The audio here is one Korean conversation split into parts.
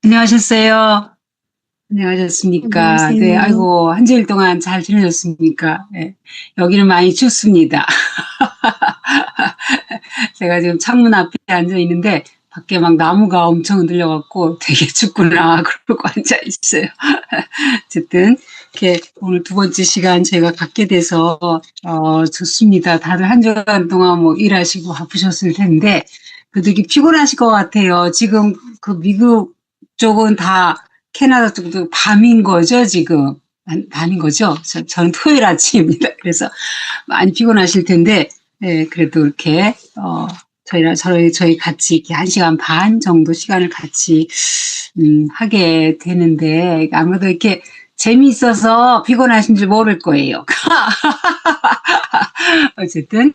안녕하셨어요? 안녕하셨습니까? 네, 안녕하세요. 아이고, 한 주일 동안 잘 지내셨습니까? 네, 여기는 많이 춥습니다. 제가 지금 창문 앞에 앉아 있는데, 밖에 막 나무가 엄청 흔들려갖고 되게 춥구나, 그러고 앉아 있어요. 어쨌든, 이렇게 오늘 두 번째 시간 저희가 갖게 돼서, 좋습니다. 다들 한 주간 동안 뭐 일하시고 바쁘셨을 텐데, 그래도 이렇게 피곤하실 것 같아요. 지금 그 미국 쪽은 다 캐나다 쪽도 밤인 거죠, 지금. 밤인 거죠? 저는 토요일 아침입니다. 그래서 많이 피곤하실 텐데, 예, 그래도 이렇게, 저희 같이 이렇게 한 시간 반 정도 시간을 같이, 하게 되는데, 아무래도 이렇게 재미있어서 피곤하신 줄 모를 거예요. 어쨌든,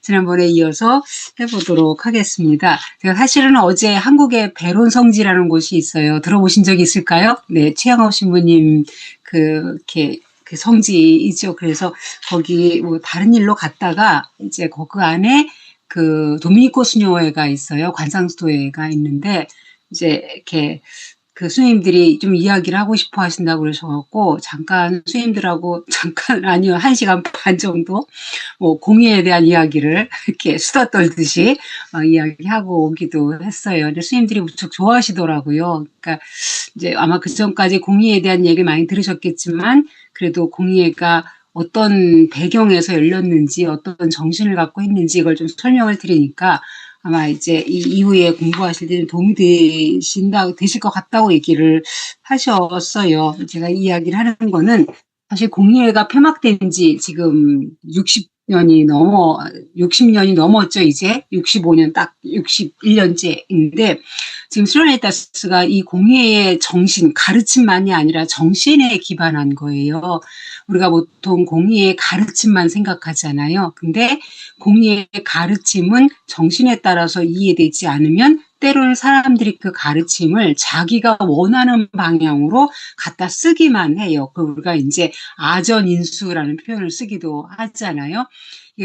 지난번에 이어서 해보도록 하겠습니다. 제가 사실은 어제 한국에 배론성지라는 곳이 있어요. 들어보신 적 있을까요? 네, 최양업 신부님 이렇게 그 성지이죠. 그래서 거기 뭐 다른 일로 갔다가 이제 그 안에 그 도미니코 수녀회가 있어요. 관상수도회가 있는데 이제 이렇게 그 스님들이 좀 이야기를 하고 싶어 하신다고 그러셔갖고 잠깐 스님들하고 잠깐 아니요 1시간 반 정도 뭐 공예에 대한 이야기를 이렇게 수다 떨듯이 이야기하고 오기도 했어요. 근데 스님들이 무척 좋아하시더라고요. 그러니까 이제 아마 그 전까지 공예에 대한 얘기를 많이 들으셨겠지만 그래도 공예가 어떤 배경에서 열렸는지 어떤 정신을 갖고 했는지 이걸 좀 설명을 드리니까 아마 이제 이 이후에 공부하실 때는 도움이 되실 것 같다고 얘기를 하셨어요. 제가 이야기를 하는 거는 사실 공예가 폐막된 지 지금 60년이 넘었죠, 이제. 65년 딱 61년째인데, 지금 스로네타스가 이 공예의 정신, 가르침만이 아니라 정신에 기반한 거예요. 우리가 보통 공예의 가르침만 생각하잖아요. 근데 공예의 가르침은 정신에 따라서 이해되지 않으면 때로는 사람들이 그 가르침을 자기가 원하는 방향으로 갖다 쓰기만 해요. 우리가 이제 아전인수라는 표현을 쓰기도 하잖아요.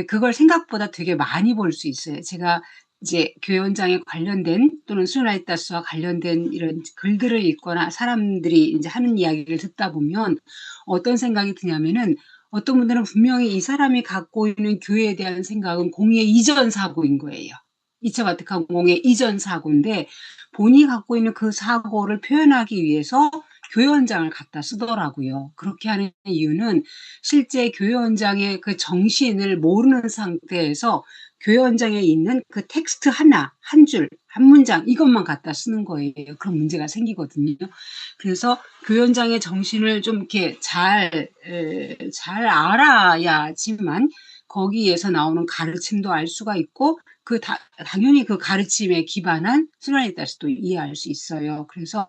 그걸 생각보다 되게 많이 볼 수 있어요. 제가 이제 교회 원장에 관련된 또는 수라이타스와 관련된 이런 글들을 읽거나 사람들이 이제 하는 이야기를 듣다 보면 어떤 생각이 드냐면은 어떤 분들은 분명히 이 사람이 갖고 있는 교회에 대한 생각은 공예 이전 사고인 거예요. 2차 바티칸 공예 이전 사고인데 본인이 갖고 있는 그 사고를 표현하기 위해서 교회원장을 갖다 쓰더라고요. 그렇게 하는 이유는 실제 교회원장의 그 정신을 모르는 상태에서 교회원장에 있는 그 텍스트 하나, 한 줄, 한 문장 이것만 갖다 쓰는 거예요. 그런 문제가 생기거든요. 그래서 교회원장의 정신을 좀 이렇게 잘 알아야지만 거기에서 나오는 가르침도 알 수가 있고 당연히 그 가르침에 기반한 스라이다스도 이해할 수 있어요. 그래서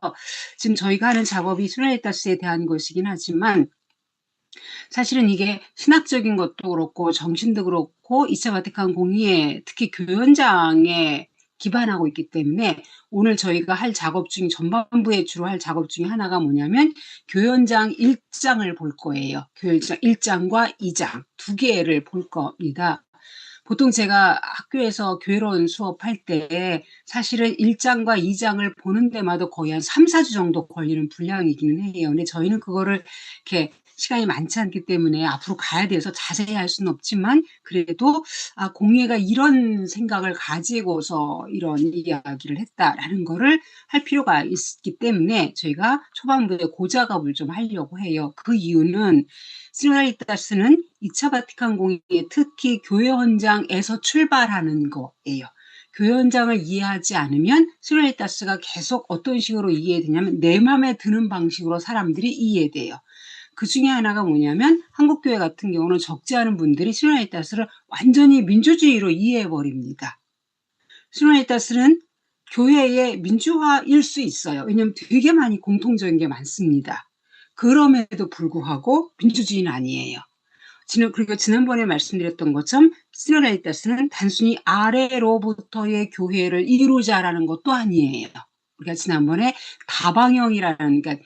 지금 저희가 하는 작업이 스라이다스에 대한 것이긴 하지만 사실은 이게 신학적인 것도 그렇고 정신도 그렇고 2차 바티칸 공의회 특히 교현장에 기반하고 있기 때문에 오늘 저희가 할 작업 중 전반부에 주로 할 작업 중에 하나가 뭐냐면 교현장 1장을 볼 거예요. 교현장 1장과 2장 두 개를 볼 겁니다. 보통 제가 학교에서 교회론 수업할 때 사실은 1장과 2장을 보는 데마다 거의 한 3, 4주 정도 걸리는 분량이기는 해요. 근데 저희는 그거를 이렇게 시간이 많지 않기 때문에 앞으로 가야 돼서 자세히 할 수는 없지만 그래도 공예가 이런 생각을 가지고서 이런 이야기를 했다라는 거를 할 필요가 있기 때문에 저희가 초반부에 고작업을 좀 하려고 해요. 그 이유는 시노라리타스는 2차 바티칸 공의회 특히 교회 헌장에서 출발하는 거예요. 교회 헌장을 이해하지 않으면 시노라리타스가 계속 어떤 식으로 이해되냐면 내 마음에 드는 방식으로 사람들이 이해돼요. 그 중에 하나가 뭐냐면 한국교회 같은 경우는 적지 않은 분들이 시노라리타스를 완전히 민주주의로 이해해버립니다. 시노라리타스는 교회의 민주화일 수 있어요. 왜냐하면 되게 많이 공통적인 게 많습니다. 그럼에도 불구하고 민주주의는 아니에요. 그리고 지난번에 말씀드렸던 것처럼 시노라리타스는 단순히 아래로부터의 교회를 이루자라는 것도 아니에요. 우리가 지난번에 다방형이라는 그러니까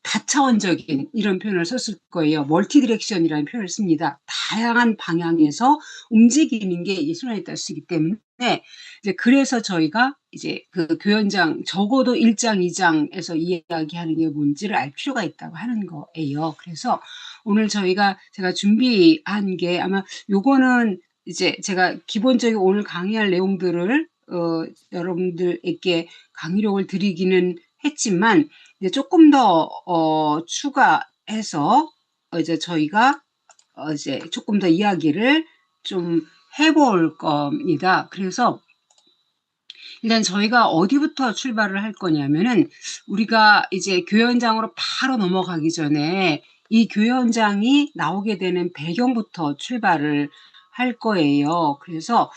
다차원적인 이런 표현을 썼을 거예요. 멀티 디렉션이라는 표현을 씁니다. 다양한 방향에서 움직이는 게 이 시노라이다스이기 때문에 이제 그래서 저희가 이제 그 교연장 적어도 1장, 2장에서 이야기하는 게 뭔지를 알 필요가 있다고 하는 거예요. 그래서 오늘 제가 준비한 게 아마 요거는 이제 제가 기본적인 오늘 강의할 내용들을 여러분들에게 강의록을 드리기는 했지만 이제 조금 더 추가해서 이제 저희가 이제 조금 더 이야기를 좀 해볼 겁니다. 그래서 일단 저희가 어디부터 출발을 할 거냐면은 우리가 이제 교회 현장으로 바로 넘어가기 전에 이 교회 현장이 나오게 되는 배경부터 출발을 할 거예요. 그래서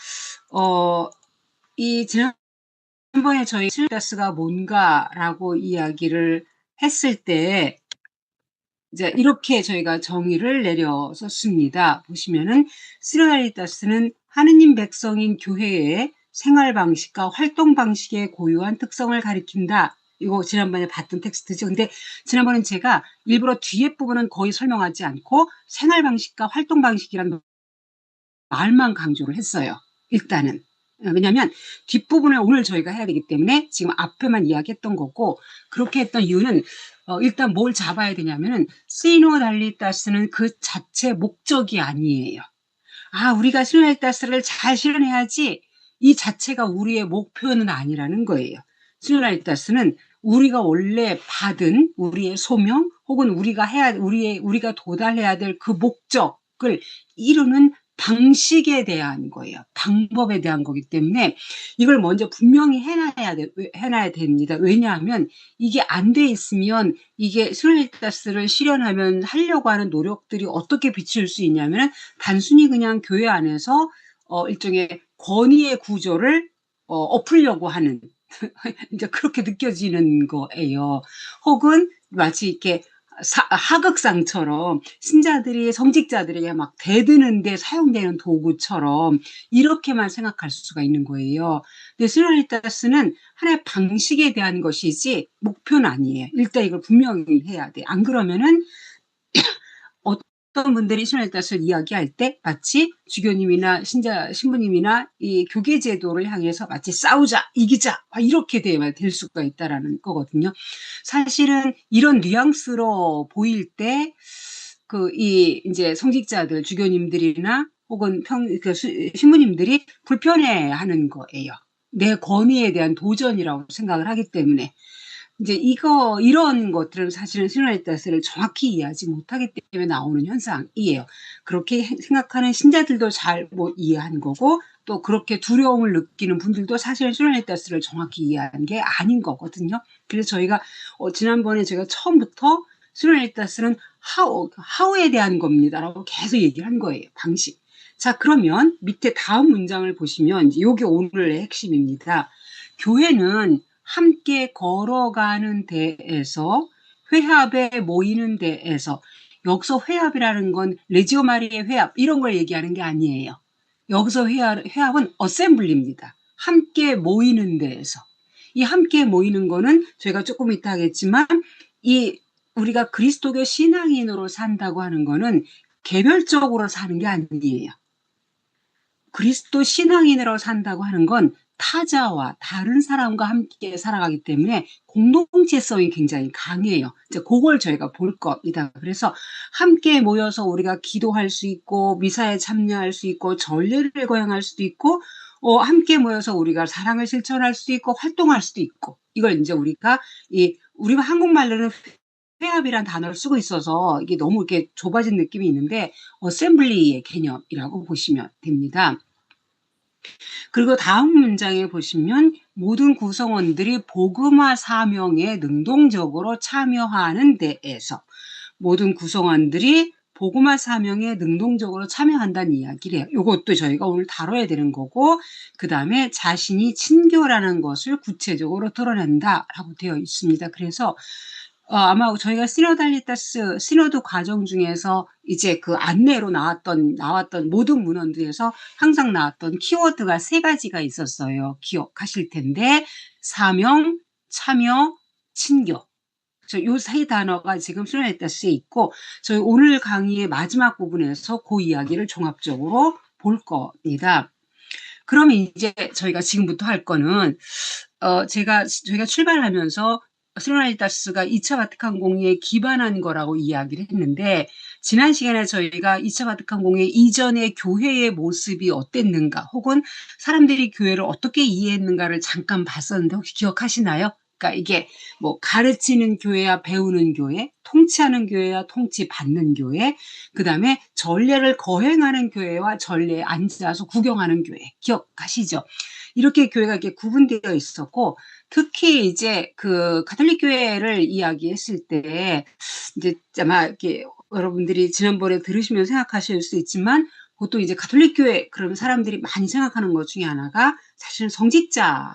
이 지난번에 저희 시노다스가 뭔가라고 이야기를 했을 때 이제 이렇게 저희가 정의를 내렸었습니다. 보시면은 시노다리타스는 하느님 백성인 교회의 생활 방식과 활동 방식의 고유한 특성을 가리킨다. 이거 지난번에 봤던 텍스트죠. 근데 지난번엔 제가 일부러 뒤에 부분은 거의 설명하지 않고 생활 방식과 활동 방식이라는 말만 강조를 했어요. 일단은. 왜냐하면 뒷부분을 오늘 저희가 해야 되기 때문에 지금 앞에만 이야기했던 거고 그렇게 했던 이유는 일단 뭘 잡아야 되냐면은 시노달리타스는 그 자체 목적이 아니에요. 우리가 시노달리타스를 잘 실현해야지 이 자체가 우리의 목표는 아니라는 거예요. 시노달리타스는 우리가 원래 받은 우리의 소명 혹은 우리가 도달해야 될 그 목적을 이루는 방식에 대한 거예요. 방법에 대한 거기 때문에 이걸 먼저 분명히 해놔야 됩니다. 왜냐하면 이게 안 돼 있으면 이게 시노달리타스를 실현하면 하려고 하는 노력들이 어떻게 비칠 수 있냐면 단순히 그냥 교회 안에서 일종의 권위의 구조를 엎으려고 하는 이제 그렇게 느껴지는 거예요. 혹은 마치 이렇게 하극상처럼 신자들이 성직자들에게 막 대드는데 사용되는 도구처럼 이렇게만 생각할 수가 있는 거예요. 근데 시노달리타스는 하나의 방식에 대한 것이지 목표는 아니에요. 일단 이걸 분명히 해야 돼. 안 그러면은 어떤 분들이 시노달리타스를 이야기할 때 마치 주교님이나 신부님이나 이 교계 제도를 향해서 마치 싸우자, 이기자 이렇게 될 수가 있다라는 거거든요. 사실은 이런 뉘앙스로 보일 때 이제 성직자들, 주교님들이나 혹은 신부님들이 불편해하는 거예요. 내 권위에 대한 도전이라고 생각을 하기 때문에. 이제 이런 것들은 사실은 시노달리타스를 정확히 이해하지 못하기 때문에 나오는 현상이에요. 그렇게 생각하는 신자들도 잘 못 이해한 거고 또 그렇게 두려움을 느끼는 분들도 사실은 시노달리타스를 정확히 이해한 게 아닌 거거든요. 그래서 저희가 지난번에 제가 처음부터 시노달리타스는 how에 대한 겁니다라고 계속 얘기를 한 거예요. 방식. 자, 그러면 밑에 다음 문장을 보시면 이게 오늘의 핵심입니다. 교회는 함께 걸어가는 데에서 회합에 모이는 데에서 여기서 회합이라는 건 레지오 마리의 회합 이런 걸 얘기하는 게 아니에요. 여기서 회합은 어셈블리입니다. 함께 모이는 데에서. 이 함께 모이는 거는 저희가 조금 이따 하겠지만 우리가 그리스도교 신앙인으로 산다고 하는 거는 개별적으로 사는 게 아니에요. 그리스도 신앙인으로 산다고 하는 건 타자와 다른 사람과 함께 살아가기 때문에 공동체성이 굉장히 강해요. 이제 그걸 저희가 볼 겁니다. 그래서 함께 모여서 우리가 기도할 수 있고 미사에 참여할 수 있고 전례를 거행할 수도 있고 함께 모여서 우리가 사랑을 실천할 수도 있고 활동할 수도 있고 이걸 이제 우리가 우리가 한국말로는 회합이란 단어를 쓰고 있어서 이게 너무 이렇게 좁아진 느낌이 있는데 어셈블리의 개념이라고 보시면 됩니다. 그리고 다음 문장에 보시면 모든 구성원들이 복음화 사명에 능동적으로 참여하는 데에서 모든 구성원들이 복음화 사명에 능동적으로 참여한다는 이야기를 해요. 이것도 저희가 오늘 다뤄야 되는 거고 그 다음에 자신이 친교라는 것을 구체적으로 드러낸다라고 되어 있습니다. 그래서 아마 저희가 시노드 과정 중에서 이제 그 안내로 나왔던 모든 문헌들에서 항상 나왔던 키워드가 3가지가 있었어요. 기억하실 텐데 사명, 참여, 친교. 요 세 단어가 지금 수련회다스에 있고 저희 오늘 강의의 마지막 부분에서 그 이야기를 종합적으로 볼 겁니다. 그러면 이제 저희가 지금부터 할 거는 저희가 출발하면서 스로나이다스가 2차 바티칸 공의에 기반한 거라고 이야기를 했는데 지난 시간에 저희가 2차 바티칸 공의 이전의 교회의 모습이 어땠는가 혹은 사람들이 교회를 어떻게 이해했는가를 잠깐 봤었는데 혹시 기억하시나요? 그러니까 이게 뭐 가르치는 교회야 배우는 교회, 통치하는 교회야 통치받는 교회, 그다음에 전례를 거행하는 교회와 전례에 앉아서 구경하는 교회. 기억하시죠? 이렇게 교회가 이렇게 구분되어 있었고 특히 이제 그 가톨릭 교회를 이야기했을 때 이제 아마 이렇게 여러분들이 지난번에 들으시면 생각하실 수 있지만 보통 이제 가톨릭 교회 그러면 사람들이 많이 생각하는 것 중에 하나가 사실은 성직자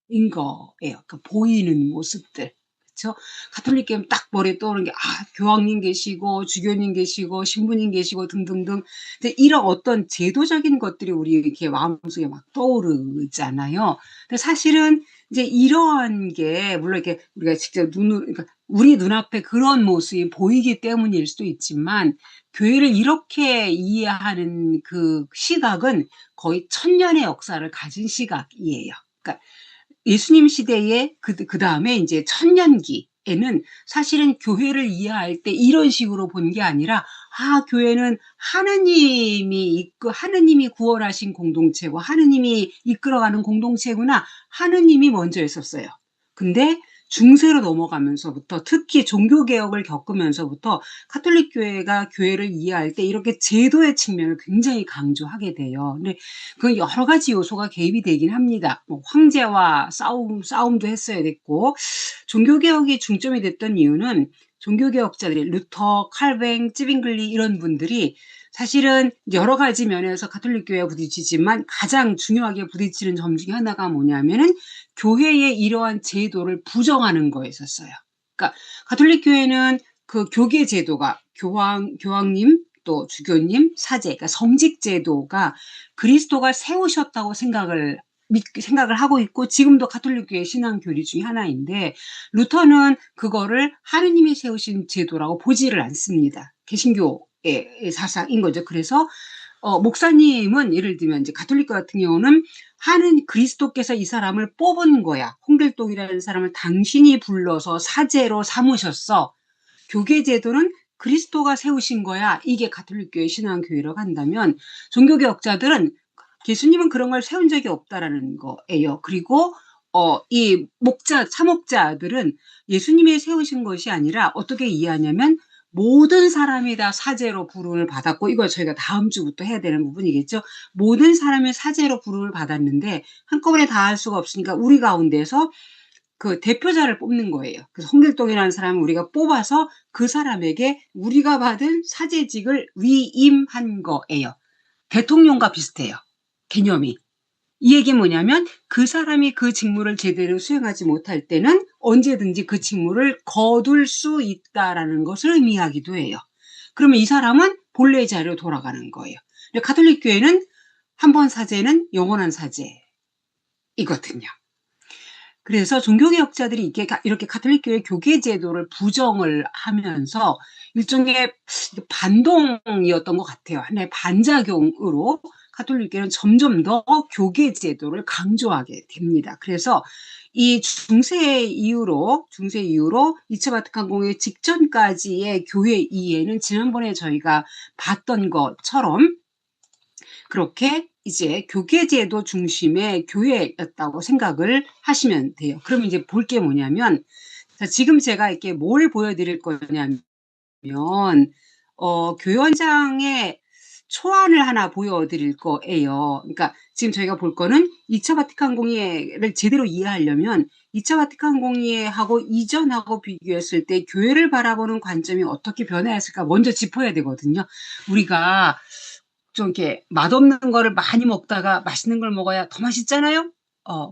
인 거예요. 그 보이는 모습들. 그렇죠? 가톨릭 교회는 딱 머리에 떠오르는 게 교황님 계시고 주교님 계시고 신부님 계시고 등등등. 근데 이런 어떤 제도적인 것들이 우리 이렇게 마음속에 막 떠오르잖아요. 근데 사실은 이제 이러한 게 물론 이렇게 우리가 직접 그러니까 우리 눈앞에 그런 모습이 보이기 때문일 수도 있지만 교회를 이렇게 이해하는 그 시각은 거의 1000년의 역사를 가진 시각이에요. 그러니까 예수님 시대에 그 다음에 이제 천년기에는 사실은 교회를 이해할 때 이런 식으로 본 게 아니라 교회는 하느님이 구원하신 공동체고 하느님이 이끌어가는 공동체구나. 하느님이 먼저 했었어요. 근데 중세로 넘어가면서부터 특히 종교개혁을 겪으면서부터 가톨릭 교회가 교회를 이해할 때 이렇게 제도의 측면을 굉장히 강조하게 돼요. 근데 그 여러 가지 요소가 개입이 되긴 합니다. 뭐 황제와 싸움도 했어야 됐고 종교개혁이 중점이 됐던 이유는 종교개혁자들이 루터, 칼뱅, 찌빙글리 이런 분들이 사실은 여러 가지 면에서 가톨릭 교회와 부딪히지만 가장 중요하게 부딪히는 점 중에 하나가 뭐냐면은 교회의 이러한 제도를 부정하는 거였었어요. 그러니까 가톨릭 교회는 그 교계 제도가 교황님 또 주교님, 사제, 그러니까 성직 제도가 그리스도가 세우셨다고 생각을 하고 있고 지금도 가톨릭 교회 신앙 교리 중에 하나인데 루터는 그거를 하느님이 세우신 제도라고 보지를 않습니다. 개신교의 사상인 거죠. 그래서 목사님은 예를 들면 이제 가톨릭 같은 경우는 그리스도께서 이 사람을 뽑은 거야. 홍길동이라는 사람을 당신이 불러서 사제로 삼으셨어. 교계 제도는 그리스도가 세우신 거야. 이게 가톨릭 교회 신앙교회라고 한다면 종교개혁자들은 예수님은 그런 걸 세운 적이 없다라는 거예요. 그리고 이 사목자들은 예수님이 세우신 것이 아니라 어떻게 이해하냐면 모든 사람이 다 사제로 부름을 받았고 이거 저희가 다음 주부터 해야 되는 부분이겠죠. 모든 사람이 사제로 부름을 받았는데 한꺼번에 다 할 수가 없으니까 우리 가운데서 그 대표자를 뽑는 거예요. 그래서 홍길동이라는 사람을 우리가 뽑아서 그 사람에게 우리가 받은 사제직을 위임한 거예요. 대통령과 비슷해요. 개념이. 이 얘기는 뭐냐면 그 사람이 그 직무를 제대로 수행하지 못할 때는 언제든지 그 직무를 거둘 수 있다라는 것을 의미하기도 해요. 그러면 이 사람은 본래 자리로 돌아가는 거예요. 가톨릭 교회는 한 번 사제는 영원한 사제이거든요. 그래서 종교개혁자들이 이렇게 가톨릭 교회 교계 제도를 부정을 하면서 일종의 반동이었던 것 같아요. 하나의 반작용으로 가톨릭 교회는 점점 더 교계 제도를 강조하게 됩니다. 그래서 이 중세 이후로 2차 바티칸 공회 직전까지의 교회 이해는 지난번에 저희가 봤던 것처럼 그렇게 이제 교계제도 중심의 교회였다고 생각을 하시면 돼요. 그러면 이제 볼 게 뭐냐면, 자, 지금 제가 이렇게 뭘 보여드릴 거냐면, 교회원장의 초안을 하나 보여드릴 거예요. 그러니까 지금 저희가 볼 거는 2차 바티칸 공의회를 제대로 이해하려면 2차 바티칸 공의회하고 이전하고 비교했을 때 교회를 바라보는 관점이 어떻게 변화했을까 먼저 짚어야 되거든요. 우리가 좀 이렇게 맛없는 거를 많이 먹다가 맛있는 걸 먹어야 더 맛있잖아요?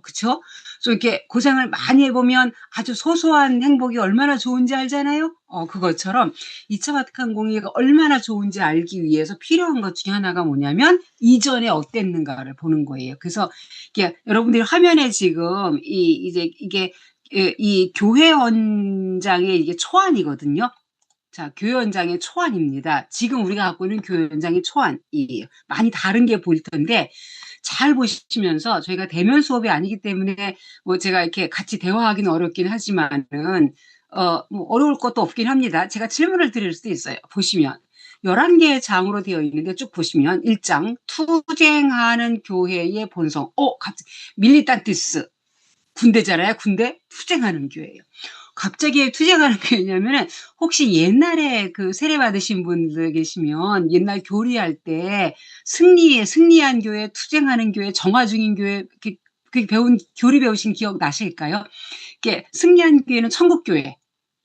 그쵸? 좀 이렇게 고생을 많이 해보면 아주 소소한 행복이 얼마나 좋은지 알잖아요? 그것처럼 2차 바티칸 공의회가 얼마나 좋은지 알기 위해서 필요한 것 중에 하나가 뭐냐면 이전에 어땠는가를 보는 거예요. 그래서 이게 여러분들이 화면에 지금 이제 이게 예, 이 교회원장의 이게 초안이거든요. 자, 교회원장의 초안입니다. 지금 우리가 갖고 있는 교회원장의 초안이에요. 많이 다른 게 보일 텐데 잘 보시면서, 저희가 대면 수업이 아니기 때문에 뭐 제가 이렇게 같이 대화하기는 어렵긴 하지만은 뭐 어려울 것도 없긴 합니다. 제가 질문을 드릴 수도 있어요. 보시면 11개의 장으로 되어 있는데 쭉 보시면 1장 투쟁하는 교회의 본성. 갑자기 밀리탄티스, 군대잖아요. 군대 투쟁하는 교회예요. 갑자기 왜 투쟁하는 교회냐면은, 혹시 옛날에 그 세례 받으신 분들 계시면 옛날 교리할 때 승리한 교회, 투쟁하는 교회, 정화 중인 교회, 그 배운 교리 배우신 기억 나실까요? 이게 승리한 교회는 천국교회,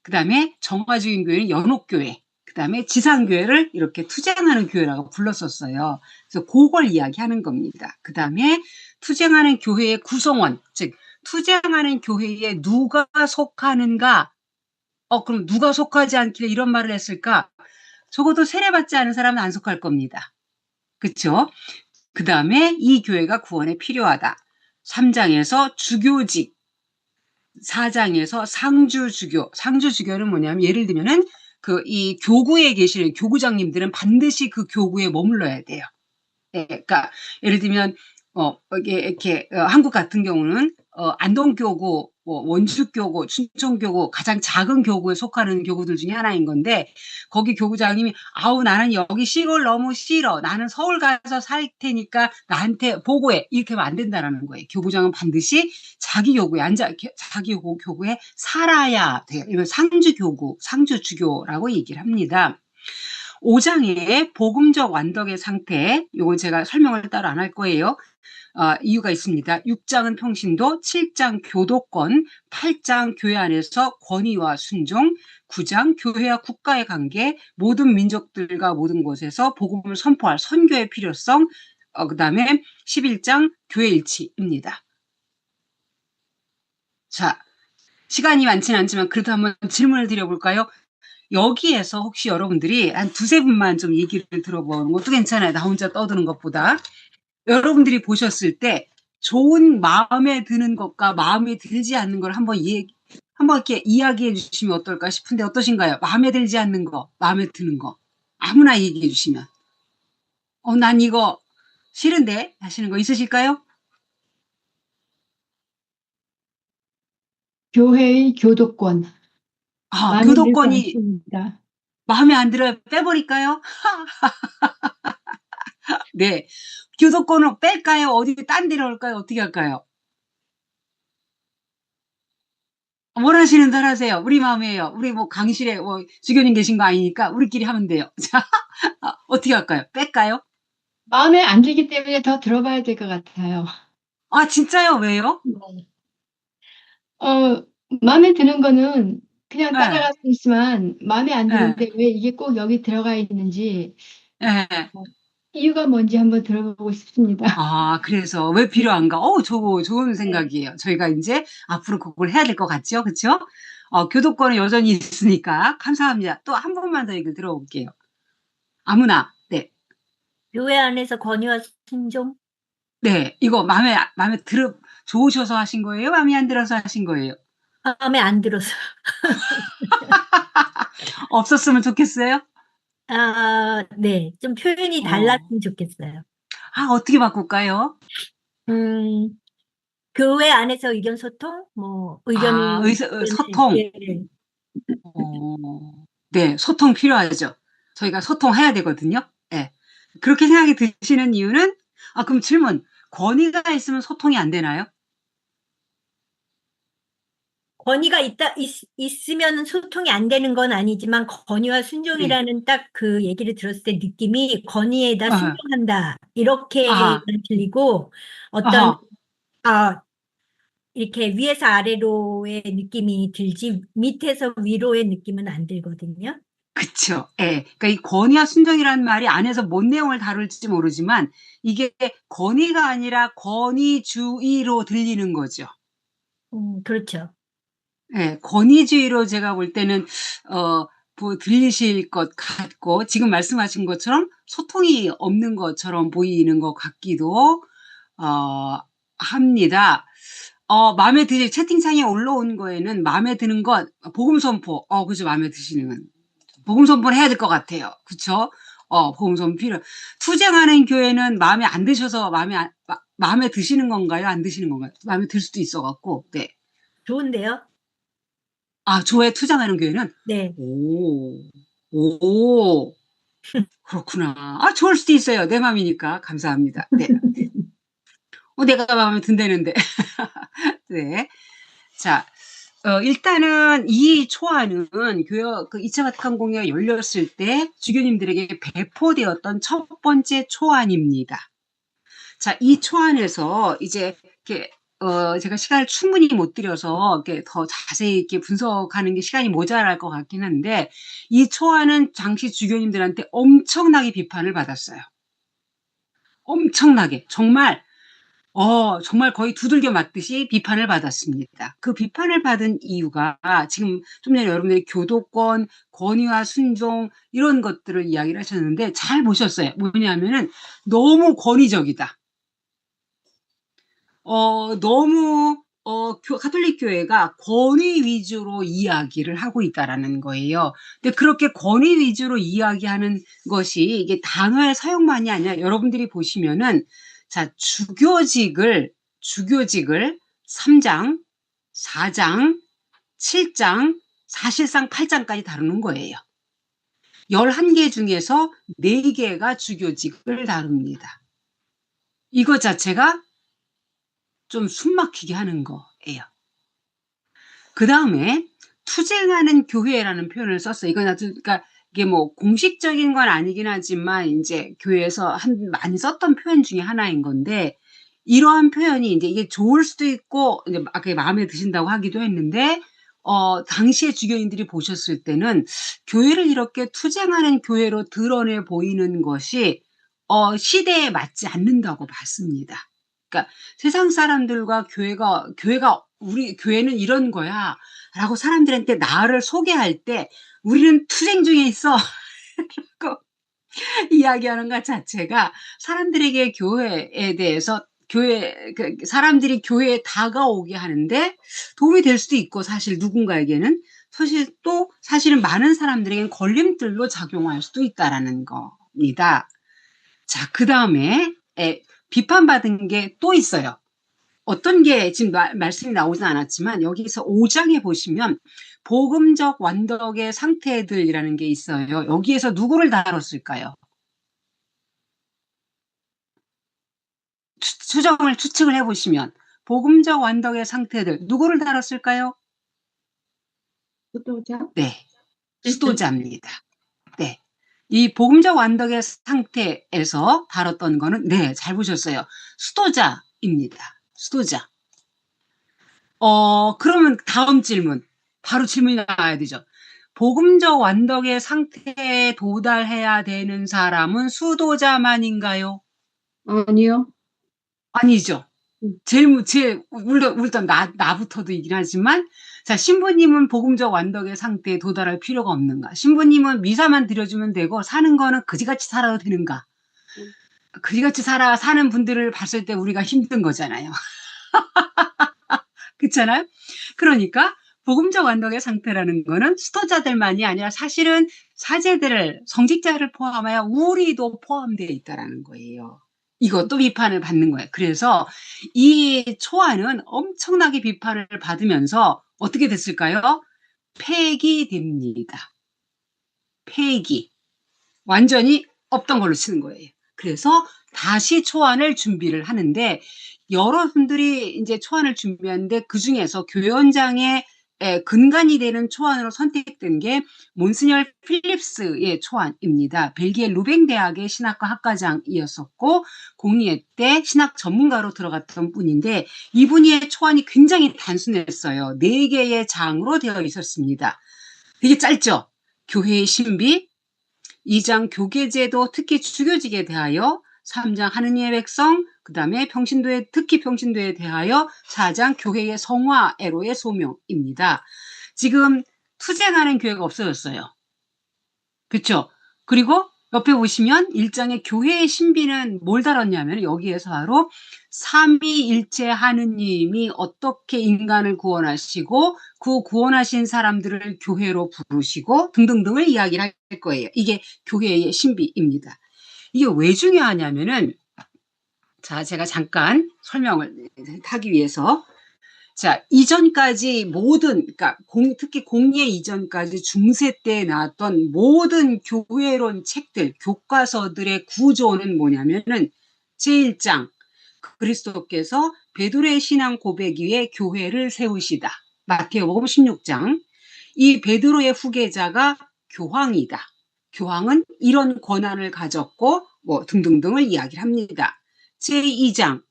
그 다음에 정화 중인 교회는 연옥교회, 그 다음에 지상교회를 이렇게 투쟁하는 교회라고 불렀었어요. 그래서 그걸 이야기하는 겁니다. 그 다음에 투쟁하는 교회의 구성원, 즉 투쟁하는 교회에 누가 속하는가? 그럼 누가 속하지 않길래 이런 말을 했을까? 적어도 세례받지 않은 사람은 안 속할 겁니다. 그렇죠? 그 다음에 이 교회가 구원에 필요하다. 3장에서 주교직, 4장에서 상주주교. 상주주교는 뭐냐면, 예를 들면은 이 교구에 계시는 교구장님들은 반드시 그 교구에 머물러야 돼요. 네, 그러니까 예를 들면 이렇게 한국 같은 경우는 안동교구, 원주교구, 춘천교구, 가장 작은 교구에 속하는 교구들 중에 하나인 건데, 거기 교구장님이 아우 나는 여기 시골 너무 싫어, 나는 서울 가서 살 테니까 나한테 보고해, 이렇게 하면 안 된다라는 거예요. 교구장은 반드시 자기 교구에 자기 교구에 살아야 돼요. 이걸 상주교구, 상주주교라고 얘기를 합니다. 5장에 복음적 완덕의 상태, 요건 제가 설명을 따로 안 할 거예요. 이유가 있습니다. 6장은 평신도, 7장 교도권, 8장 교회 안에서 권위와 순종, 9장 교회와 국가의 관계, 모든 민족들과 모든 곳에서 복음을 선포할 선교의 필요성, 그 다음에 11장 교회 일치입니다. 자, 시간이 많지는 않지만 그래도 한번 질문을 드려볼까요? 여기에서 혹시 여러분들이 한 두세 분만 좀 얘기를 들어보는 것도 괜찮아요. 나 혼자 떠드는 것보다. 여러분들이 보셨을 때 좋은 마음에 드는 것과 마음에 들지 않는 걸 한번 이렇게 이야기해 주시면 어떨까 싶은데, 어떠신가요? 마음에 들지 않는 거, 마음에 드는 거. 아무나 얘기해 주시면. 난 이거 싫은데 하시는 거 있으실까요? 교회의 교도권. 마음에 들지 교도권이 않습니다. 마음에 안 들어요. 빼버릴까요? 네. 교도권을 뺄까요? 어디 딴 데로 올까요? 어떻게 할까요? 원하시는 대로 하세요. 우리 마음이에요. 우리 뭐 강실에 주교님 계신 거 아니니까 우리끼리 하면 돼요. 자, 어떻게 할까요? 뺄까요? 마음에 안 들기 때문에 더 들어봐야 될 것 같아요. 진짜요? 왜요? 네. 어, 마음에 드는 거는 그냥 예, 따라갈 수 있지만 마음에 안 예, 드는데 왜 이게 꼭 여기 들어가 있는지 예. 이유가 뭔지 한번 들어보고 싶습니다. 그래서 왜 네. 필요한가? 좋은 네. 생각이에요. 저희가 이제 앞으로 그걸 해야 될 것 같죠? 그쵸? 교도권은 여전히 있으니까 감사합니다. 또 한 번만 더 얘기를 들어볼게요. 아무나. 네. 교회 안에서 권위와 순종? 네. 이거 마음에 좋으셔서 하신 거예요? 마음에 안 들어서 하신 거예요? 마음에 안 들어서. 없었으면 좋겠어요? 네. 좀 표현이 어. 달랐으면 좋겠어요. 어떻게 바꿀까요? 음, 교회 안에서 의견 소통? 의견을, 소통. 예, 네, 소통 필요하죠. 저희가 소통해야 되거든요. 네. 그렇게 생각이 드시는 이유는, 그럼 질문. 권위가 있으면 소통이 안 되나요? 권위가 있으면 소통이 안 되는 건 아니지만, 권위와 네. 순종이라는 딱 그 얘기를 들었을 때 느낌이 권위에다 아, 순종한다. 이렇게만 아, 들리고, 어떤, 아하, 이렇게 위에서 아래로의 느낌이 들지, 밑에서 위로의 느낌은 안 들거든요. 그쵸. 예. 그러니까 이 권위와 순종이라는 말이 안에서 뭔 내용을 다룰지 모르지만, 이게 권위가 아니라 권위주의로 들리는 거죠. 그렇죠. 예, 권위주의로 제가 볼 때는 들리실 것 같고, 지금 말씀하신 것처럼 소통이 없는 것처럼 보이는 것 같기도 합니다. 마음에 드시 채팅창에 올라온 거에는 마음에 드는 것 복음 선포. 그죠. 마음에 드시는 복음 선포를 해야 될 것 같아요. 그쵸? 복음 선포 필요. 투쟁하는 교회는 마음에 안 드셔서 마음에 드시는 건가요? 안 드시는 건가요? 마음에 들 수도 있어 갖고. 네. 좋은데요? 조에 투쟁하는 교회는 네. 오. 오. 그렇구나. 좋을 수도 있어요. 내 마음이니까. 감사합니다. 네. 내가 마음에 든다는데. 네. 자, 일단은 이 초안은 교회 2차 바티칸 공회가 열렸을 때 주교님들에게 배포되었던 첫 번째 초안입니다. 자, 이 초안에서 이제 이렇게 제가 시간을 충분히 못 들여서 이렇게 더 자세히 이렇게 분석하는 게 시간이 모자랄 것 같긴 한데, 이 초안은 당시 주교님들한테 엄청나게 비판을 받았어요. 엄청나게. 정말 거의 두들겨 맞듯이 비판을 받았습니다. 그 비판을 받은 이유가 지금 좀 전에 여러분들이 교도권, 권위와 순종 이런 것들을 이야기를 하셨는데 잘 보셨어요. 뭐냐면은 너무 권위적이다. 너무 가톨릭 교회가 권위 위주로 이야기를 하고 있다라는 거예요. 근데 그렇게 권위 위주로 이야기하는 것이 이게 단어의 사용만이 아니라 여러분들이 보시면은 자, 주교직을 3장, 4장, 7장, 사실상 8장까지 다루는 거예요. 11개 중에서 4개가 주교직을 다룹니다. 이거 자체가 좀 숨막히게 하는 거예요. 그 다음에 투쟁하는 교회라는 표현을 썼어요. 그러니까 이게 뭐 공식적인 건 아니긴 하지만 이제 교회에서 많이 썼던 표현 중에 하나인 건데, 이러한 표현이 이제 이게 좋을 수도 있고 이제 아까 마음에 드신다고 하기도 했는데, 당시에 주교인들이 보셨을 때는 교회를 이렇게 투쟁하는 교회로 드러내 보이는 것이 시대에 맞지 않는다고 봤습니다. 그러니까 세상 사람들과 교회가 우리 교회는 이런 거야 라고 사람들한테 나를 소개할 때 우리는 투쟁 중에 있어 라고 이야기하는 것 자체가 사람들에게 교회에 대해서 사람들이 교회에 다가오게 하는데 도움이 될 수도 있고, 사실 누군가에게는 사실은 많은 사람들에게는 걸림돌로 작용할 수도 있다라는 겁니다. 자, 그 다음에 비판받은 게 또 있어요. 어떤 게 지금 말씀이 나오진 않았지만 여기서 5장에 보시면 복음적 완덕의 상태들이라는 게 있어요. 여기에서 누구를 다뤘을까요? 추측을 해보시면 복음적 완덕의 상태들 누구를 다뤘을까요? 수도자? 네, 수도자입니다. 네, 이 복음적 완덕의 상태에서 다뤘던 거는 잘 보셨어요. 수도자입니다. 수도자. 그러면 다음 질문, 바로 질문이 나와야 되죠. 복음적 완덕의 상태에 도달해야 되는 사람은 수도자만인가요? 아니요. 아니죠. 물론 나부터도 이긴 하지만, 자, 신부님은 복음적 완덕의 상태에 도달할 필요가 없는가? 신부님은 미사만 드려주면 되고, 사는 거는 그지같이 살아도 되는가? 그지같이 사는 분들을 봤을 때 우리가 힘든 거잖아요. 그렇잖아요? 그러니까, 복음적 완덕의 상태라는 거는 수도자들만이 아니라 사실은 성직자를 포함하여 우리도 포함되어 있다라는 거예요. 이것도 비판을 받는 거예요. 그래서 이 초안은 엄청나게 비판을 받으면서 어떻게 됐을까요? 폐기됩니다. 폐기. 완전히 없던 걸로 치는 거예요. 그래서 다시 초안을 준비를 하는데, 여러분들이 이제 초안을 준비하는데 그 중에서 교연장의 근간이 되는 초안으로 선택된 게 몬스녀 필립스의 초안입니다. 벨기에 루뱅 대학의 신학과 학과장이었었고 공리회 때 신학 전문가로 들어갔던 분인데, 이분의 초안이 굉장히 단순했어요. 4개의 장으로 되어 있었습니다. 되게 짧죠? 교회의 신비, 2장 교계제도, 특히 주교직에 대하여, 3장 하느님의 백성, 그 다음에 특히 평신도에 대하여 4장 교회의 성화, 애로의 소명입니다. 지금 투쟁하는 교회가 없어졌어요. 그렇죠? 그리고 옆에 보시면 1장의 교회의 신비는 뭘 다뤘냐면 여기에서 바로 삼위일체 하느님이 어떻게 인간을 구원하시고 그 구원하신 사람들을 교회로 부르시고 등등등을 이야기를 할 거예요. 이게 교회의 신비입니다. 이게 왜 중요하냐면은 자, 제가 잠깐 설명을 하기 위해서 자, 이전까지 모든, 그러니까 특히 공예 이전까지 중세 때 나왔던 모든 교회론 책들, 교과서들의 구조는 뭐냐면은 제1장, 그리스도께서 베드로의 신앙 고백 위에 교회를 세우시다. 마태복음 16장, 이 베드로의 후계자가 교황이다. 교황은 이런 권한을 가졌고 뭐 등등등을 이야기를 합니다. 제2장,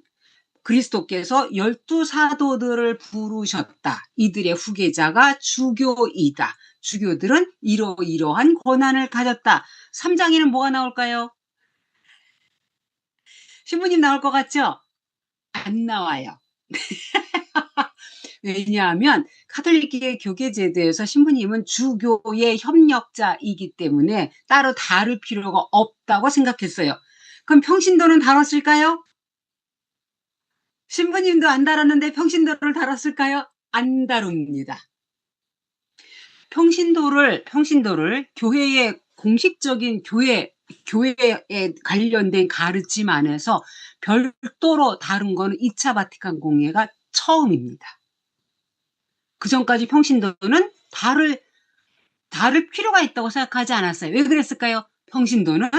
그리스도께서 12사도들을 부르셨다. 이들의 후계자가 주교이다. 주교들은 이러이러한 권한을 가졌다. 3장에는 뭐가 나올까요? 신부님 나올 것 같죠? 안 나와요. 왜냐하면 카톨릭계 교계제도에서 신부님은 주교의 협력자이기 때문에 따로 다룰 필요가 없다고 생각했어요. 그럼 평신도는 다뤘을까요? 신부님도 안 다뤘는데 평신도를 다뤘을까요? 안 다룹니다. 평신도를 교회의 공식적인 교회에 관련된 가르침 안에서 별도로 다룬 거는 2차 바티칸 공회가 처음입니다. 그 전까지 평신도는 다를 필요가 있다고 생각하지 않았어요. 왜 그랬을까요? 평신도는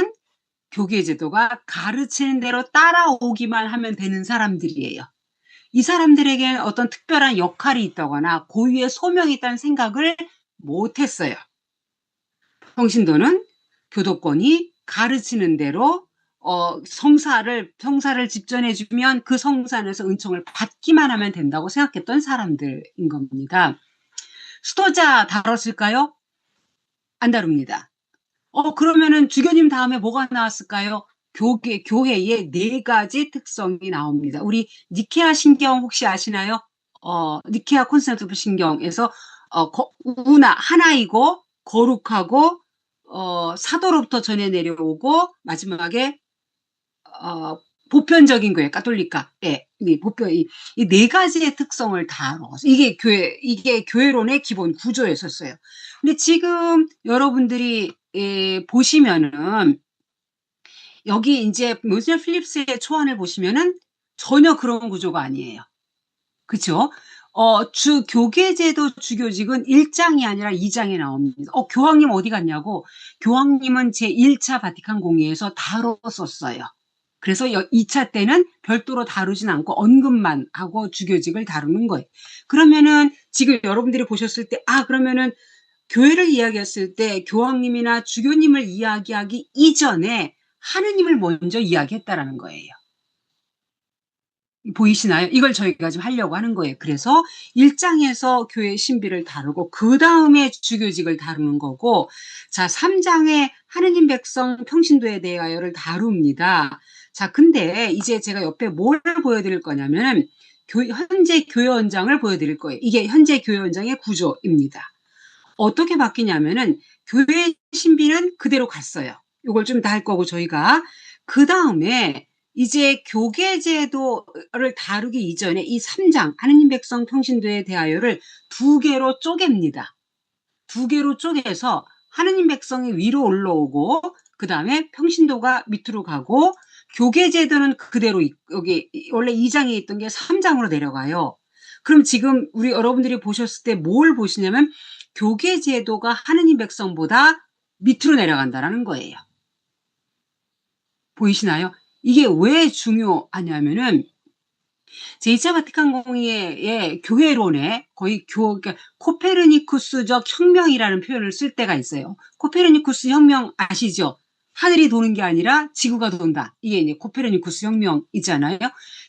교계제도가 가르치는 대로 따라오기만 하면 되는 사람들이에요. 이 사람들에게 어떤 특별한 역할이 있다거나 고유의 소명이 있다는 생각을 못했어요. 평신도는 교도권이 가르치는 대로 성사를 집전해주면 그 성사 안에서 은총을 받기만 하면 된다고 생각했던 사람들인 겁니다. 수도자 다뤘을까요? 안 다룹니다. 그러면은 주교님 다음에 뭐가 나왔을까요? 교회의 4가지 특성이 나옵니다. 우리 니케아 신경 혹시 아시나요? 니케아 콘스탄티노플 신경에서 하나이고 거룩하고 사도로부터 전해 내려오고 마지막에 보편적인 교회 가톨릭가 이 4가지의 특성을 다뤄서 이게 교회론의 기본 구조였었어요. 근데 지금 여러분들이 보시면은 여기 이제 몬스녀 필립스의 초안을 보시면은 전혀 그런 구조가 아니에요. 그렇죠? 교계제도 주교직은 1장이 아니라 2장에 나옵니다. 교황님 어디 갔냐고? 교황님은 제1차 바티칸 공회에서 다뤘었어요. 그래서 2차 때는 별도로 다루진 않고 언급만 하고 주교직을 다루는 거예요. 그러면은 지금 여러분들이 보셨을 때, 그러면은 교회를 이야기했을 때 교황님이나 주교님을 이야기하기 이전에 하느님을 먼저 이야기했다라는 거예요. 보이시나요? 이걸 저희가 지금 하려고 하는 거예요. 그래서 1장에서 교회 신비를 다루고 그 다음에 주교직을 다루는 거고, 자 3장에 하느님 백성 평신도에 대하여를 다룹니다. 자 근데 이제 제가 옆에 뭘 보여드릴 거냐면 현재 교회원장을 보여드릴 거예요. 이게 현재 교회원장의 구조입니다. 어떻게 바뀌냐면은 교회 신비는 그대로 갔어요. 이걸 좀 더 할 거고 저희가 그 다음에 이제 교계제도를 다루기 이전에 이 3장 하느님 백성 평신도에 대하여를 2개로 쪼갭니다. 2개로 쪼개서 하느님 백성이 위로 올라오고 그 다음에 평신도가 밑으로 가고 교계제도는 그대로 여기 원래 2장에 있던 게 3장으로 내려가요. 그럼 지금 우리 여러분들이 보셨을 때 뭘 보시냐면 교계제도가 하느님 백성보다 밑으로 내려간다는 거예요. 보이시나요? 이게 왜 중요하냐면은 제2차 바티칸 공의회의 교회론에 거의 그러니까 코페르니쿠스적 혁명이라는 표현을 쓸 때가 있어요. 코페르니쿠스 혁명 아시죠? 하늘이 도는 게 아니라 지구가 돈다. 이게 이제 코페르니쿠스 혁명이잖아요.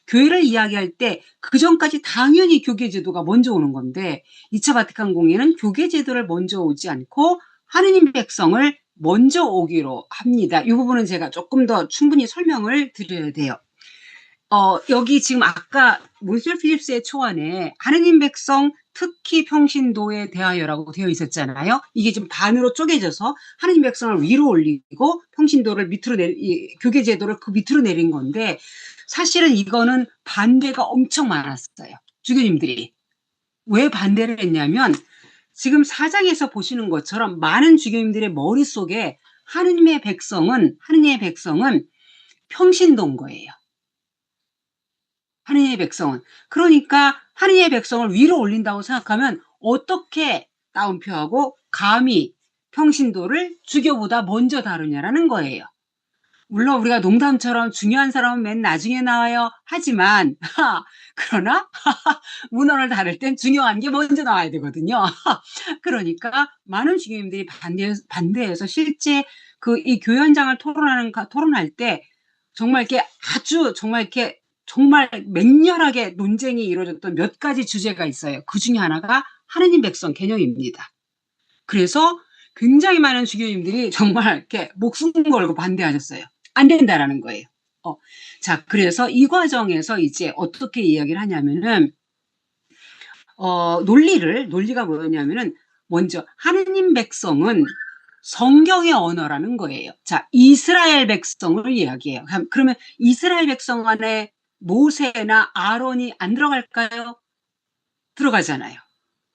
교회를 이야기할 때 그 전까지 당연히 교계제도가 먼저 오는 건데 2차 바티칸 공의회는 교계제도를 먼저 오지 않고 하느님 백성을 먼저 오기로 합니다. 이 부분은 제가 조금 더 충분히 설명을 드려야 돼요. 여기 지금 아까 몬스녀 필립스의 초안에 하느님 백성 특히 평신도에 대하여라고 되어 있었잖아요. 이게 좀 반으로 쪼개져서 하느님 백성을 위로 올리고 평신도를 밑으로 교계 제도를 그 밑으로 내린 건데 사실은 이거는 반대가 엄청 많았어요. 주교님들이. 왜 반대를 했냐면 지금 4장에서 보시는 것처럼 많은 주교님들의 머릿속에 하느님의 백성은 평신도인 거예요. 하느님의 백성은. 그러니까 하느님의 백성을 위로 올린다고 생각하면 어떻게 따옴표하고 감히 평신도를 주교보다 먼저 다루냐라는 거예요. 물론 우리가 농담처럼 중요한 사람은 맨 나중에 나와요. 하지만 그러나 문헌을 다룰 땐 중요한 게 먼저 나와야 되거든요. 그러니까 많은 주교님들이 반대해서 실제 이 교연장을 토론할 때 정말 이렇게 아주 정말 맹렬하게 논쟁이 이루어졌던 몇 가지 주제가 있어요. 그 중에 하나가 하느님 백성 개념입니다. 그래서 굉장히 많은 주교님들이 정말 이렇게 목숨 걸고 반대하셨어요. 안 된다라는 거예요. 자, 그래서 이 과정에서 이제 어떻게 이야기를 하냐면은, 논리가 뭐였냐면은, 먼저, 하느님 백성은 성경의 언어라는 거예요. 자, 이스라엘 백성을 이야기해요. 그러면 이스라엘 백성 안에 모세나 아론이 안 들어갈까요? 들어가잖아요.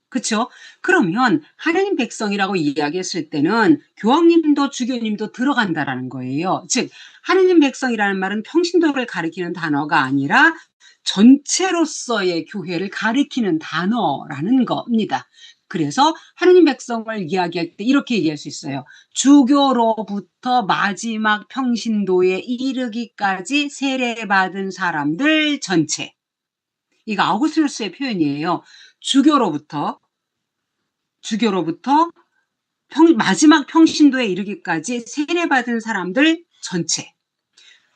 그렇죠? 그러면 하느님 백성이라고 이야기했을 때는 교황님도 주교님도 들어간다라는 거예요. 즉 하느님 백성이라는 말은 평신도를 가리키는 단어가 아니라 전체로서의 교회를 가리키는 단어라는 겁니다. 그래서 하느님 백성을 이야기할 때 이렇게 얘기할 수 있어요. 주교로부터 마지막 평신도에 이르기까지 세례받은 사람들 전체. 이거 아우구스티누스의 표현이에요. 주교로부터 마지막 평신도에 이르기까지 세례받은 사람들 전체.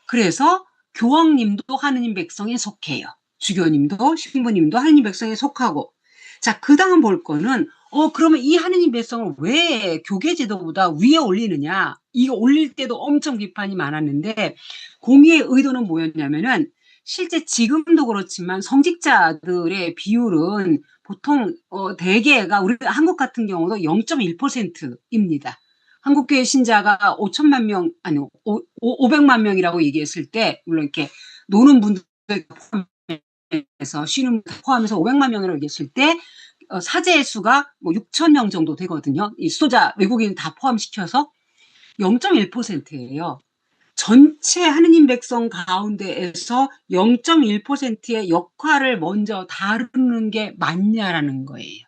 그래서 교황님도 하느님 백성에 속해요. 주교님도 신부님도 하느님 백성에 속하고. 자, 그 다음 볼 거는 그러면 이 하느님 백성을 왜 교계제도보다 위에 올리느냐. 이거 올릴 때도 엄청 비판이 많았는데 공의의 의도는 뭐였냐면은 실제 지금도 그렇지만 성직자들의 비율은 보통 대개가 우리 한국 같은 경우도 0.1%입니다. 한국교회 신자가 5천만 명, 아니 500만 명이라고 얘기했을 때 물론 이렇게 노는 분들 포함해서 쉬는 분들 포함해서 500만 명이라고 얘기했을 때 사제 수가 뭐 6천 명 정도 되거든요. 이 수도자 외국인 다 포함시켜서 0.1%예요. 전체 하느님 백성 가운데에서 0.1%의 역할을 먼저 다루는 게 맞냐라는 거예요.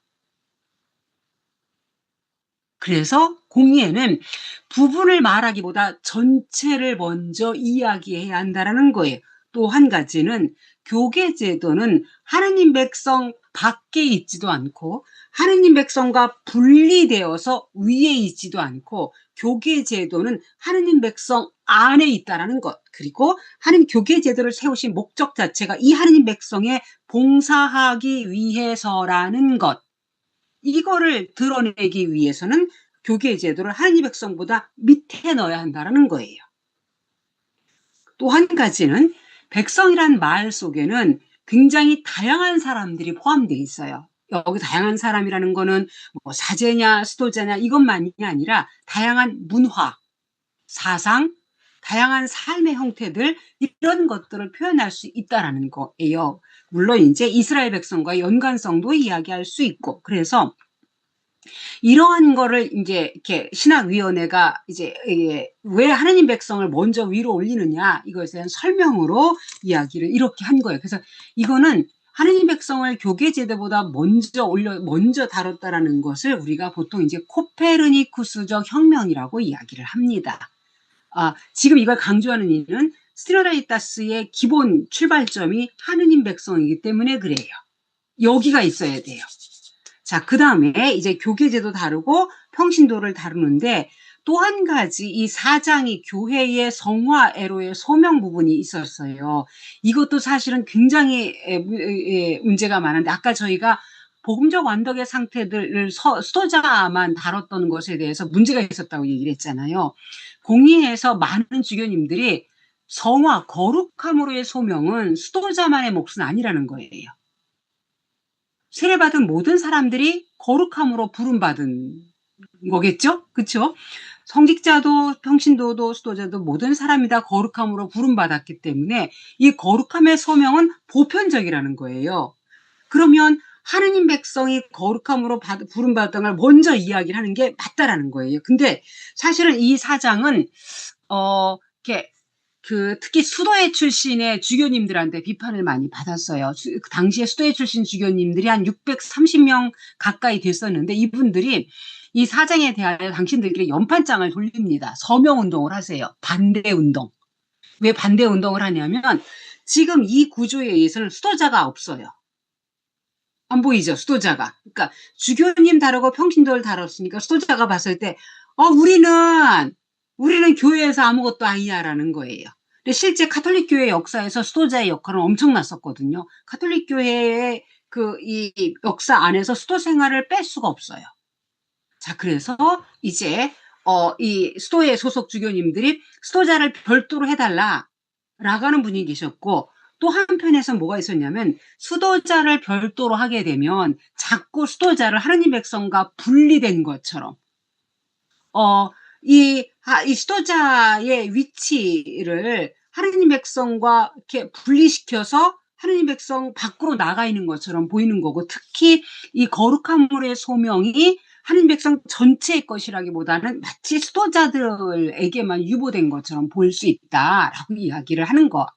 그래서 공의에는 부분을 말하기보다 전체를 먼저 이야기해야 한다는 거예요. 또 한 가지는 교계제도는 하느님 백성 밖에 있지도 않고 하느님 백성과 분리되어서 위에 있지도 않고 교계제도는 하느님 백성 안에 있다는 것. 그리고 하느님 교계제도를 세우신 목적 자체가 이 하느님 백성에 봉사하기 위해서라는 것. 이거를 드러내기 위해서는 교계제도를 하느님 백성보다 밑에 넣어야 한다는 거예요. 또 한 가지는 백성이란 말 속에는 굉장히 다양한 사람들이 포함되어 있어요. 여기 다양한 사람이라는 거는 뭐 사제냐 수도자냐 이것만이 아니라 다양한 문화, 사상, 다양한 삶의 형태들 이런 것들을 표현할 수 있다라는 거예요. 물론 이제 이스라엘 백성과 연관성도 이야기할 수 있고 그래서 이러한 거를 이제 이렇게 신학위원회가 이제 왜 하느님 백성을 먼저 위로 올리느냐 이것에 대한 설명으로 이야기를 이렇게 한 거예요. 그래서 이거는 하느님 백성을 교계제도보다 먼저 다뤘다라는 것을 우리가 보통 이제 코페르니쿠스적 혁명이라고 이야기를 합니다. 지금 이걸 강조하는 이유는 스티노라이타스의 기본 출발점이 하느님 백성이기 때문에 그래요. 여기가 있어야 돼요. 자, 그 다음에 이제 교계제도 다루고 평신도를 다루는데 또 한 가지 이 4장이 교회의 성화애로의 소명 부분이 있었어요. 이것도 사실은 굉장히 문제가 많은데 아까 저희가 복음적 완덕의 상태들을 수도자만 다뤘던 것에 대해서 문제가 있었다고 얘기를 했잖아요. 공의에서 많은 주교님들이 성화, 거룩함으로의 소명은 수도자만의 몫은 아니라는 거예요. 세례받은 모든 사람들이 거룩함으로 부름받은 거겠죠? 그쵸? 성직자도 평신도도 수도자도 모든 사람이 다 거룩함으로 부름받았기 때문에 이 거룩함의 소명은 보편적이라는 거예요. 그러면 하느님 백성이 거룩함으로 부름받았던 걸 먼저 이야기를 하는 게 맞다라는 거예요. 근데 사실은 이 사장은 이렇게 특히 수도회 출신의 주교님들한테 비판을 많이 받았어요. 그 당시에 수도회 출신 주교님들이 한 630명 가까이 됐었는데 이분들이 이 사장에 대하여 당신들끼리 연판장을 돌립니다. 서명운동을 하세요. 반대운동. 왜 반대운동을 하냐면 지금 이 구조에 의해서는 수도자가 없어요. 안 보이죠, 수도자가. 그러니까 주교님 다르고 평신도를 다뤘으니까 수도자가 봤을 때 우리는 교회에서 아무것도 아니야라는 거예요. 근데 실제 가톨릭 교회 역사에서 수도자의 역할은 엄청났었거든요. 가톨릭 교회의 이 역사 안에서 수도 생활을 뺄 수가 없어요. 자, 그래서 이제 이 수도회 소속 주교님들이 수도자를 별도로 해달라 라가는 분이 계셨고, 또 한편에서 뭐가 있었냐면 수도자를 별도로 하게 되면 자꾸 수도자를 하느님 백성과 분리된 것처럼 이 수도자의 위치를 하느님 백성과 이렇게 분리시켜서 하느님 백성 밖으로 나가 있는 것처럼 보이는 거고, 특히 이 거룩한 물의 소명이 하느님 백성 전체의 것이라기보다는 마치 수도자들에게만 유보된 것처럼 보일 수 있다라고 이야기를 하는 거.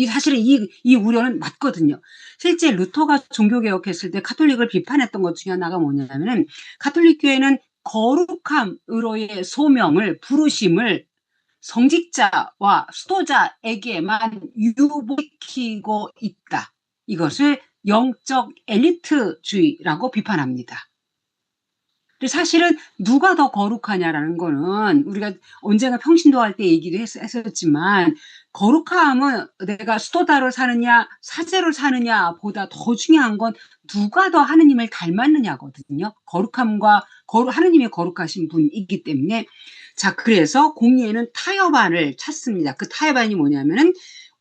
사실은 이 우려는 맞거든요. 실제 루터가 종교개혁했을 때 가톨릭을 비판했던 것 중에 하나가 뭐냐면은 가톨릭 교회는 거룩함으로의 소명을, 부르심을 성직자와 수도자에게만 유보시키고 있다. 이것을 영적 엘리트주의라고 비판합니다. 사실은 누가 더 거룩하냐라는 거는 우리가 언젠가 평신도 할 때 얘기도 했었지만, 거룩함은 내가 수도다로 사느냐 사제로 사느냐 보다 더 중요한 건 누가 더 하느님을 닮았느냐거든요. 거룩함과 하느님이 거룩하신 분이기 때문에. 자, 그래서 공의회는 타협안을 찾습니다. 그 타협안이 뭐냐면은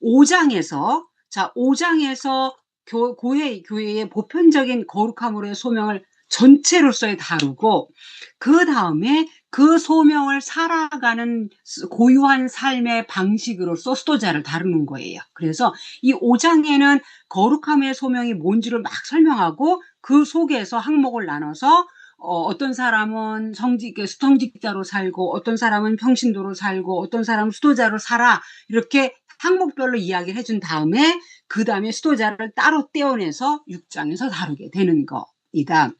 5장에서 교회의 보편적인 거룩함으로의 소명을 전체로서의 다루고, 그 다음에 그 소명을 살아가는 고유한 삶의 방식으로서 수도자를 다루는 거예요. 그래서 이 5장에는 거룩함의 소명이 뭔지를 막 설명하고, 그 속에서 항목을 나눠서 어떤 사람은 성직자로 살고, 어떤 사람은 평신도로 살고, 어떤 사람은 수도자로 살아, 이렇게 항목별로 이야기를 해준 다음에 그 다음에 수도자를 따로 떼어내서 6장에서 다루게 되는 거이다.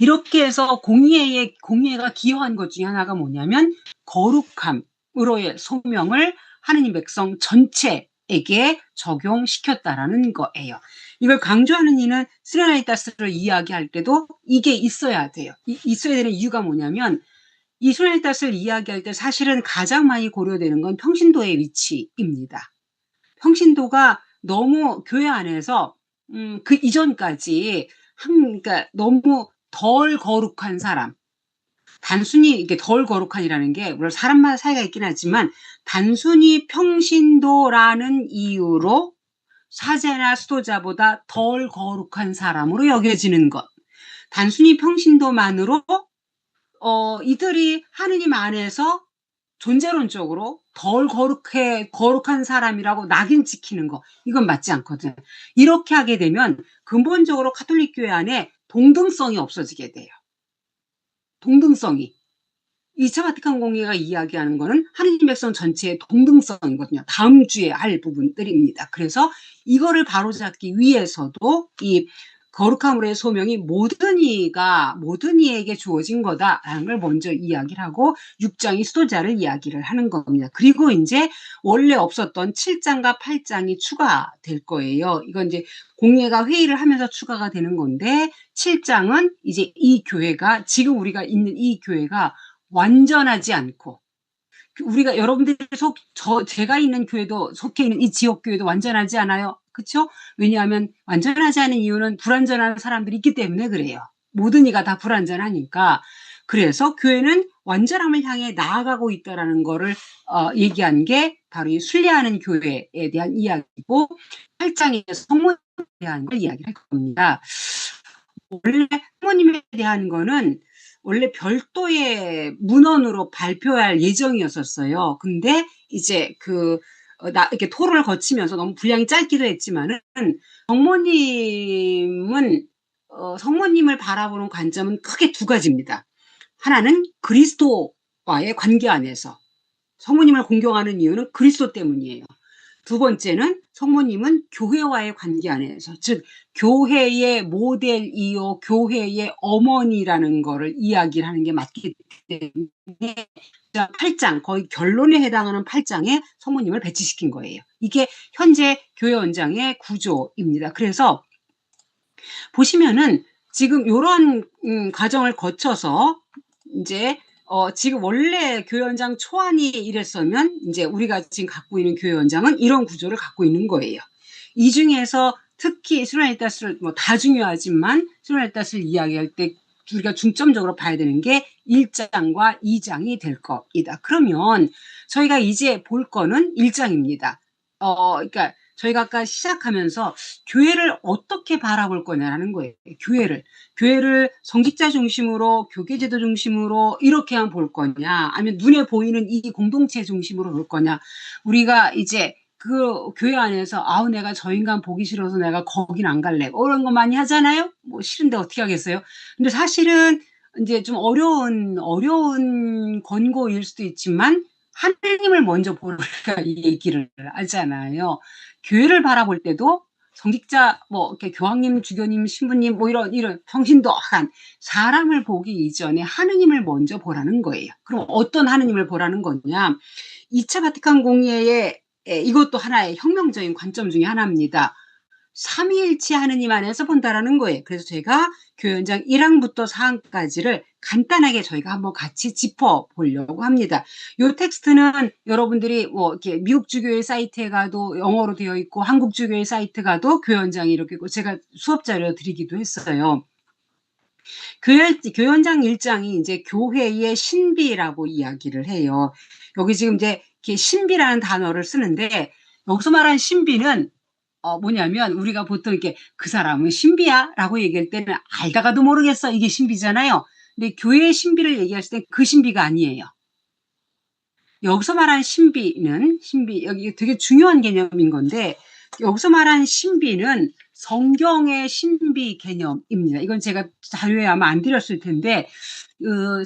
이렇게 해서 공의회가 기여한 것 중에 하나가 뭐냐면 거룩함으로의 소명을 하느님 백성 전체에게 적용시켰다라는 거예요. 이걸 강조하는 이는 스레나이타스를 이야기할 때도 이게 있어야 돼요. 있어야 되는 이유가 뭐냐면, 이 스레나이타스를 이야기할 때 사실은 가장 많이 고려되는 건 평신도의 위치입니다. 평신도가 너무 교회 안에서 그 이전까지 그러니까 너무 덜 거룩한 사람, 단순히 이게 덜 거룩한이라는 게 물론 사람마다 차이가 있긴 하지만, 단순히 평신도라는 이유로 사제나 수도자보다 덜 거룩한 사람으로 여겨지는 것, 단순히 평신도만으로 이들이 하느님 안에서 존재론적으로 덜 거룩한 사람이라고 낙인 찍히는 거, 이건 맞지 않거든. 이렇게 하게 되면 근본적으로 가톨릭 교회 안에 동등성이 없어지게 돼요. 동등성이. 2차 바티칸 공의회가 이야기하는 거는 하느님 백성 전체의 동등성이거든요. 다음 주에 할 부분들입니다. 그래서 이거를 바로잡기 위해서도 이 거룩함으로의 소명이 모든 이에게 주어진 거다라는 걸 먼저 이야기를 하고 6장이 수도자를 이야기를 하는 겁니다. 그리고 이제 원래 없었던 7장과 8장이 추가될 거예요. 이건 이제 공회가 회의를 하면서 추가가 되는 건데, 7장은 이제 이 교회가, 지금 우리가 있는 이 교회가 완전하지 않고, 우리가 여러분들이 제가 있는 교회도, 속해 있는 이 지역 교회도 완전하지 않아요. 그렇죠? 왜냐하면 완전하지 않은 이유는 불완전한 사람들이 있기 때문에 그래요. 모든 이가 다 불완전하니까. 그래서 교회는 완전함을 향해 나아가고 있다라는 거를 얘기한 게 바로 이 순례하는 교회에 대한 이야기고 8장에서 성모님에 대한 걸 이야기할 겁니다. 원래 성모님에 대한 거는 원래 별도의 문헌으로 발표할 예정이었었어요. 근데 이제 이렇게 토론을 거치면서 너무 분량이 짧기도 했지만은 성모님을 바라보는 관점은 크게 두 가지입니다. 하나는 그리스도와의 관계 안에서 성모님을 공경하는 이유는 그리스도 때문이에요. 두 번째는 성모님은 교회와의 관계 안에서, 즉 교회의 모델이요 교회의 어머니라는 거를 이야기를 하는 게 맞기 때문에 8장 거의 결론에 해당하는 8장에 성모님을 배치시킨 거예요. 이게 현재 교회 원장의 구조입니다. 그래서 보시면은 지금 이런 과정을 거쳐서 이제 지금 원래 교회원장 초안이 이랬으면 이제 우리가 지금 갖고 있는 교회원장은 이런 구조를 갖고 있는 거예요. 이 중에서 특히 스루나니타스를 다 중요하지만 스루나니타스를 이야기할 때 우리가 중점적으로 봐야 되는 게 1장과 2장이 될 겁니다. 그러면 저희가 이제 볼 거는 1장입니다. 그러니까 저희가 아까 시작하면서 교회를 어떻게 바라볼 거냐라는 거예요. 교회를 성직자 중심으로, 교계제도 중심으로 이렇게만 볼 거냐, 아니면 눈에 보이는 이 공동체 중심으로 볼 거냐. 우리가 이제 그 교회 안에서 내가 저 인간 보기 싫어서 내가 거긴 안 갈래, 이런 거 많이 하잖아요. 뭐 싫은데 어떻게 하겠어요. 근데 사실은 이제 좀 어려운 권고일 수도 있지만 하느님을 먼저 보라 이 얘기를 하잖아요. 교회를 바라볼 때도 성직자, 이렇게 교황님, 주교님, 신부님, 이런 평신도한 사람을 보기 이전에 하느님을 먼저 보라는 거예요. 그럼 어떤 하느님을 보라는 거냐? 2차 바티칸 공의회의 이것도 하나의 혁명적인 관점 중에 하나입니다. 삼위일체 하느님 안에서 본다라는 거예요. 그래서 제가 교회원장 1항부터 4항까지를 간단하게 저희가 한번 같이 짚어보려고 합니다. 이 텍스트는 여러분들이 이렇게 미국 주교회 사이트에 가도 영어로 되어 있고 한국 주교회 사이트 가도 교회원장이 이렇게 있고 제가 수업 자료 드리기도 했어요. 교회원장 1장이 이제 교회의 신비라고 이야기를 해요. 여기 지금 이제 이렇게 신비라는 단어를 쓰는데 여기서 말하는 신비는 뭐냐면 우리가 보통 이렇게 그 사람은 신비야 라고 얘기할 때는 알다가도 모르겠어, 이게 신비잖아요. 근데 교회의 신비를 얘기했을 때 그 신비가 아니에요. 여기서 말하는 신비는 여기 되게 중요한 개념인 건데 여기서 말하는 신비는 성경의 신비 개념입니다. 이건 제가 자료에 아마 안 드렸을 텐데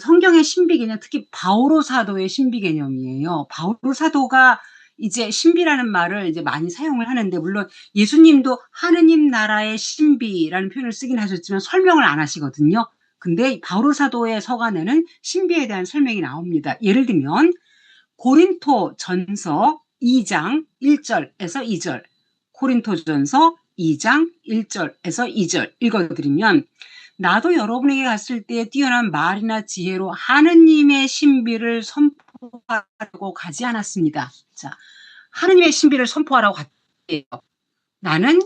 성경의 신비 개념, 특히 바오로 사도의 신비 개념이에요. 바오로 사도가 이제 신비라는 말을 이제 많이 사용을 하는데, 물론 예수님도 하느님 나라의 신비라는 표현을 쓰긴 하셨지만 설명을 안 하시거든요. 근데 바오로 사도의 서간에는 신비에 대한 설명이 나옵니다. 예를 들면 고린토전서 2장 1절에서 2절, 고린토전서 2장 1절에서 2절 읽어드리면, 나도 여러분에게 갔을 때 뛰어난 말이나 지혜로 하느님의 신비를 선포하려고 가지 않았습니다. 자, 하느님의 신비를 선포하라고 갔대요. 나는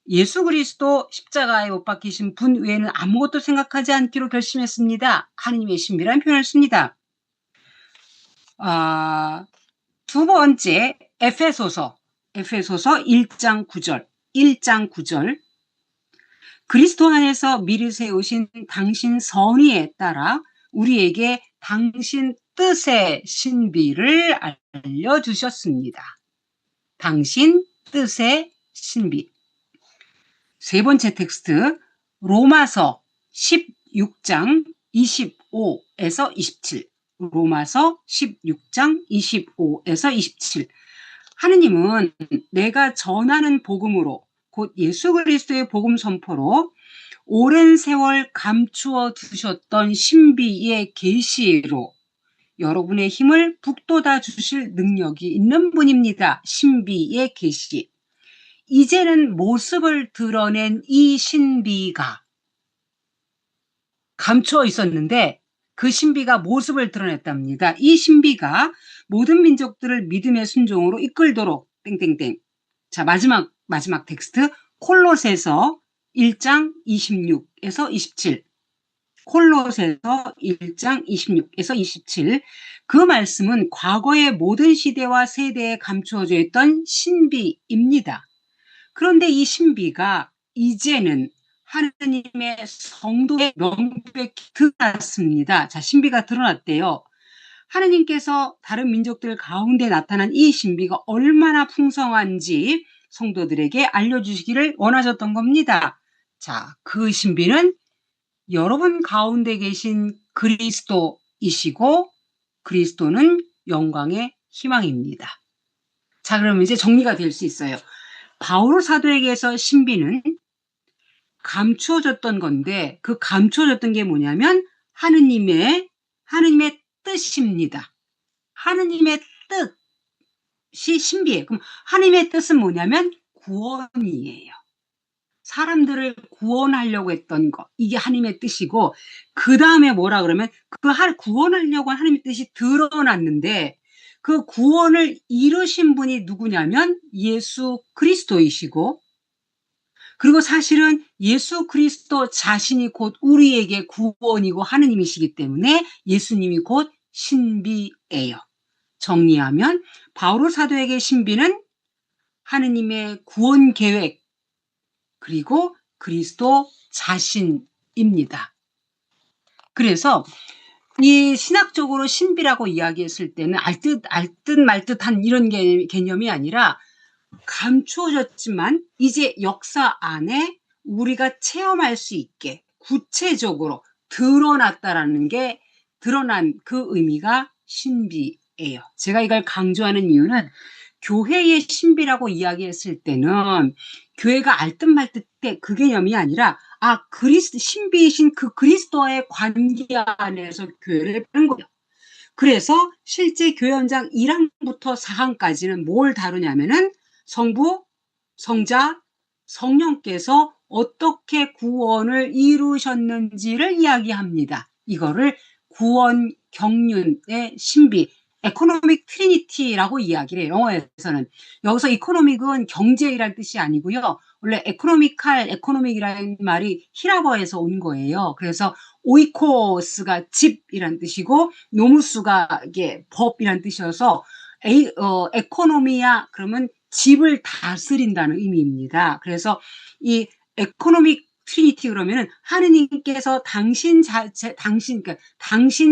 예수 그리스도 십자가에 못 박히신 분 외에는 아무것도 생각하지 않기로 결심했습니다. 하느님의 신비라는 표현을 씁니다. 두 번째, 에페소서 1장 9절. 그리스도 안에서 미리 세우신 당신 선의에 따라 우리에게 당신 뜻의 신비를 알려주셨습니다. 당신 뜻의 신비. 세 번째 텍스트, 로마서 16장 25에서 27. 로마서 16장 25에서 27. 하느님은 내가 전하는 복음으로, 곧 예수 그리스도의 복음 선포로 오랜 세월 감추어 두셨던 신비의 계시로 여러분의 힘을 북돋아 주실 능력이 있는 분입니다. 신비의 계시. 이제는 모습을 드러낸 이 신비가 감추어 있었는데 그 신비가 모습을 드러냈답니다. 이 신비가 모든 민족들을 믿음의 순종으로 이끌도록 땡땡땡. 자, 마지막 텍스트 콜로새서 1장 26에서 27. 콜로새서 1장 26에서 27. 그 말씀은 과거의 모든 시대와 세대에 감추어져 있던 신비입니다. 그런데 이 신비가 이제는 하느님의 성도에 명백히 드러났습니다. 자, 신비가 드러났대요. 하느님께서 다른 민족들 가운데 나타난 이 신비가 얼마나 풍성한지 성도들에게 알려주시기를 원하셨던 겁니다. 자, 그 신비는 여러분 가운데 계신 그리스도이시고 그리스도는 영광의 희망입니다. 자, 그럼 이제 정리가 될 수 있어요. 바울 사도에게서 신비는 감추어졌던 건데 그 감추어졌던 게 뭐냐면 하느님의 뜻입니다. 하느님의 뜻이 신비예요. 그럼 하느님의 뜻은 뭐냐면 구원이에요. 사람들을 구원하려고 했던 거, 이게 하나님의 뜻이고, 그 다음에 뭐라 그러면 구원하려고 한 하나님의 뜻이 드러났는데 그 구원을 이루신 분이 누구냐면 예수 그리스도이시고, 그리고 사실은 예수 그리스도 자신이 곧 우리에게 구원이고 하느님이시기 때문에 예수님이 곧 신비예요. 정리하면 바울 사도에게 신비는 하느님의 구원 계획 그리고 그리스도 자신입니다. 그래서 이 신학적으로 신비라고 이야기했을 때는 알듯 말듯한 이런 개념이 아니라 감추어졌지만 이제 역사 안에 우리가 체험할 수 있게 구체적으로 드러났다라는 게 드러난 그 의미가 신비예요. 제가 이걸 강조하는 이유는 교회의 신비라고 이야기했을 때는 교회가 알듯 말듯 그 개념이 아니라 신비이신 그 그리스도와의 관계 안에서 교회를 하는 거예요. 그래서 실제 교회 현장 1항부터 4항까지는 뭘 다루냐면은 성부, 성자, 성령께서 어떻게 구원을 이루셨는지를 이야기합니다. 이거를 구원 경륜의 신비, 에코노믹 트리니티라고 이야기를 해요. 영어에서는. 여기서 이코노믹은 경제이란 뜻이 아니고요. 원래 에코노믹이라는 말이 히라버에서 온 거예요. 그래서 오이코스가 집이란 뜻이고 노무스가 이게 법이란 뜻이어서 에코노미야 그러면 집을 다스린다는 의미입니다. 그래서 이 에코노믹 트리니티 그러면은 하느님께서 당신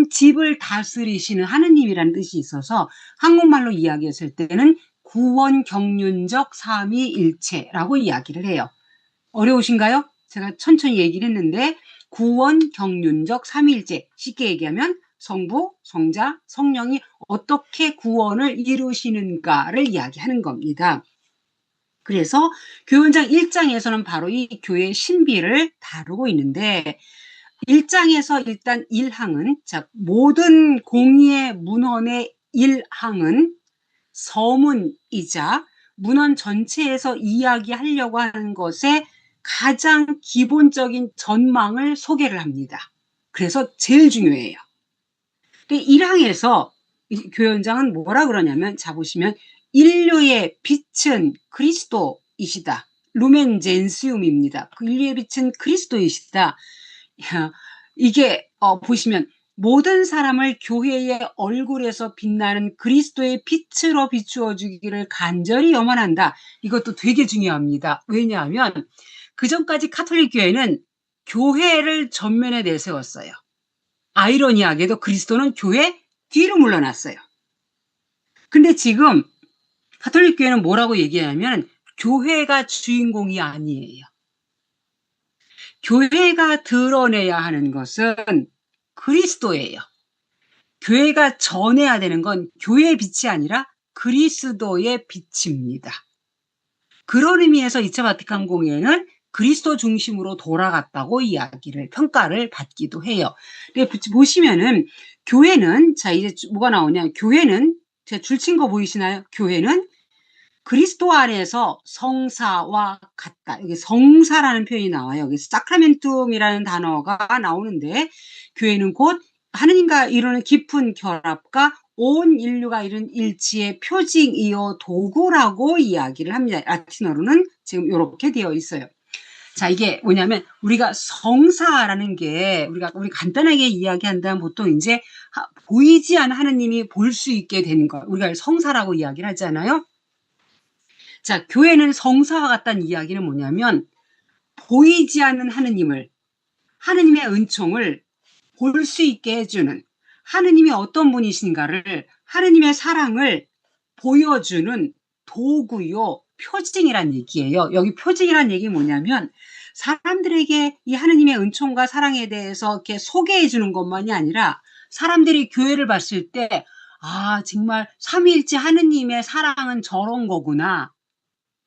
집을 다스리시는 하느님이라는 뜻이 있어서 한국말로 이야기했을 때는 구원 경륜적 삼위일체라고 이야기를 해요. 어려우신가요? 제가 천천히 얘기를 했는데 구원 경륜적 삼위일체, 쉽게 얘기하면 성부, 성자, 성령이 어떻게 구원을 이루시는가를 이야기하는 겁니다. 그래서 교훈장 1장에서는 바로 이 교회의 신비를 다루고 있는데 1장에서 일단 1항은 모든 공의의 문헌의 1항은 서문이자 문헌 전체에서 이야기하려고 하는 것에 가장 기본적인 전망을 소개를 합니다. 그래서 제일 중요해요. 근데 1항에서 교연장은 뭐라 그러냐면 보시면 인류의 빛은 그리스도이시다. 루멘 젠시움입니다. 그 인류의 빛은 그리스도이시다. 이게 보시면 모든 사람을 교회의 얼굴에서 빛나는 그리스도의 빛으로 비추어 주기를 간절히 염원한다. 이것도 되게 중요합니다. 왜냐하면 그전까지 카톨릭 교회는 교회를 전면에 내세웠어요. 아이러니하게도 그리스도는 교회 뒤로 물러났어요. 근데 지금 가톨릭 교회는 뭐라고 얘기하냐면 교회가 주인공이 아니에요. 교회가 드러내야 하는 것은 그리스도예요. 교회가 전해야 되는 건 교회의 빛이 아니라 그리스도의 빛입니다. 그런 의미에서 2차 바티칸 공회는 그리스도 중심으로 돌아갔다고 평가를 받기도 해요. 근데 보시면은 교회는 이제 뭐가 나오냐? 교회는 제가 줄친 거 보이시나요? 교회는 그리스도 안에서 성사와 같다. 여기 성사라는 표현이 나와요. 여기 사크라멘툼이라는 단어가 나오는데 교회는 곧 하느님과 이루는 깊은 결합과 온 인류가 이룬 일치의 표징이요 도구라고 이야기를 합니다. 라틴어로는 지금 이렇게 되어 있어요. 자, 이게 뭐냐면 우리가 성사라는 게 우리 간단하게 이야기한다면 보통 이제 보이지 않는 하느님이 볼 수 있게 되는 거. 우리가 성사라고 이야기를 하잖아요. 자, 교회는 성사와 같다는 이야기는 뭐냐면 보이지 않는 하느님을, 하느님의 은총을 볼 수 있게 해주는, 하느님이 어떤 분이신가를, 하느님의 사랑을 보여주는 도구요, 표징이란 얘기예요. 여기 표징이란 얘기 뭐냐면 사람들에게 이 하느님의 은총과 사랑에 대해서 이렇게 소개해 주는 것만이 아니라 사람들이 교회를 봤을 때, 아, 정말 삼위일체 하느님의 사랑은 저런 거구나,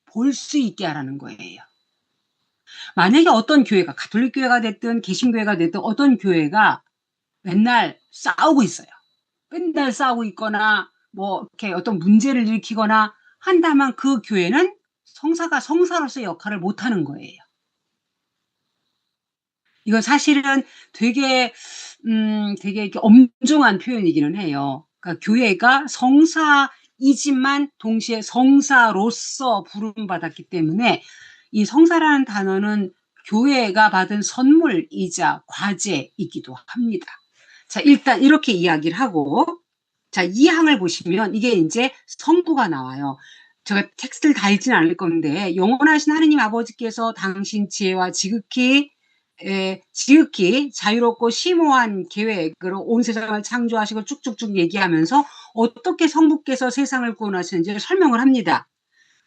볼 수 있게 하라는 거예요. 만약에 어떤 교회가, 가톨릭 교회가 됐든 개신교회가 됐든 어떤 교회가 맨날 싸우고 있어요. 맨날 싸우고 있거나 뭐 이렇게 어떤 문제를 일으키거나 한다면 그 교회는 성사가 성사로서의 역할을 못하는 거예요. 이건 사실은 되게 이렇게 엄중한 표현이기는 해요. 그러니까 교회가 성사이지만 동시에 성사로서 부름받았기 때문에 이 성사라는 단어는 교회가 받은 선물이자 과제이기도 합니다. 자, 일단 이렇게 이야기를 하고, 자, 이 항을 보시면 이게 이제 성부가 나와요. 제가 텍스트를 다 읽지는 않을 건데, 영원하신 하느님 아버지께서 당신 지혜와 지극히 자유롭고 심오한 계획으로 온 세상을 창조하시고 쭉쭉쭉 얘기하면서 어떻게 성부께서 세상을 구원하시는지를 설명을 합니다.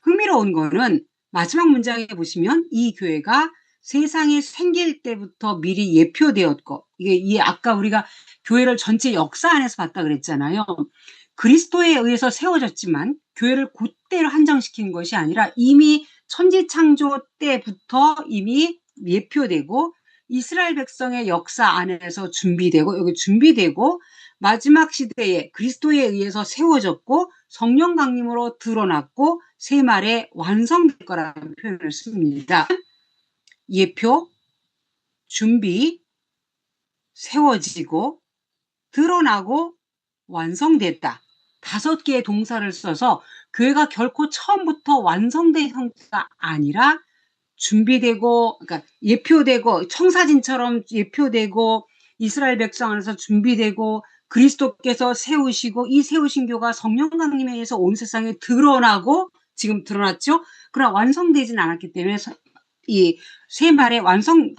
흥미로운 거는 마지막 문장에 보시면 이 교회가 세상이 생길 때부터 미리 예표되었고, 이게 아까 우리가 교회를 전체 역사 안에서 봤다 그랬잖아요. 그리스도에 의해서 세워졌지만 교회를 그때로 한정시킨 것이 아니라 이미 천지창조 때부터 이미 예표되고 이스라엘 백성의 역사 안에서 준비되고, 여기 준비되고 마지막 시대에 그리스도에 의해서 세워졌고 성령 강림으로 드러났고 세말에 완성될 거라는 표현을 씁니다. 예표, 준비, 세워지고 드러나고 완성됐다. 5개의 동사를 써서 교회가 결코 처음부터 완성된 형태가 아니라 준비되고, 그러니까 예표되고, 청사진처럼 예표되고, 이스라엘 백성 안에서 준비되고, 그리스도께서 세우시고, 이 세우신 교가 성령 강림에 의해서 온 세상에 드러나고, 지금 드러났죠? 그러나 완성되진 않았기 때문에 이 세말의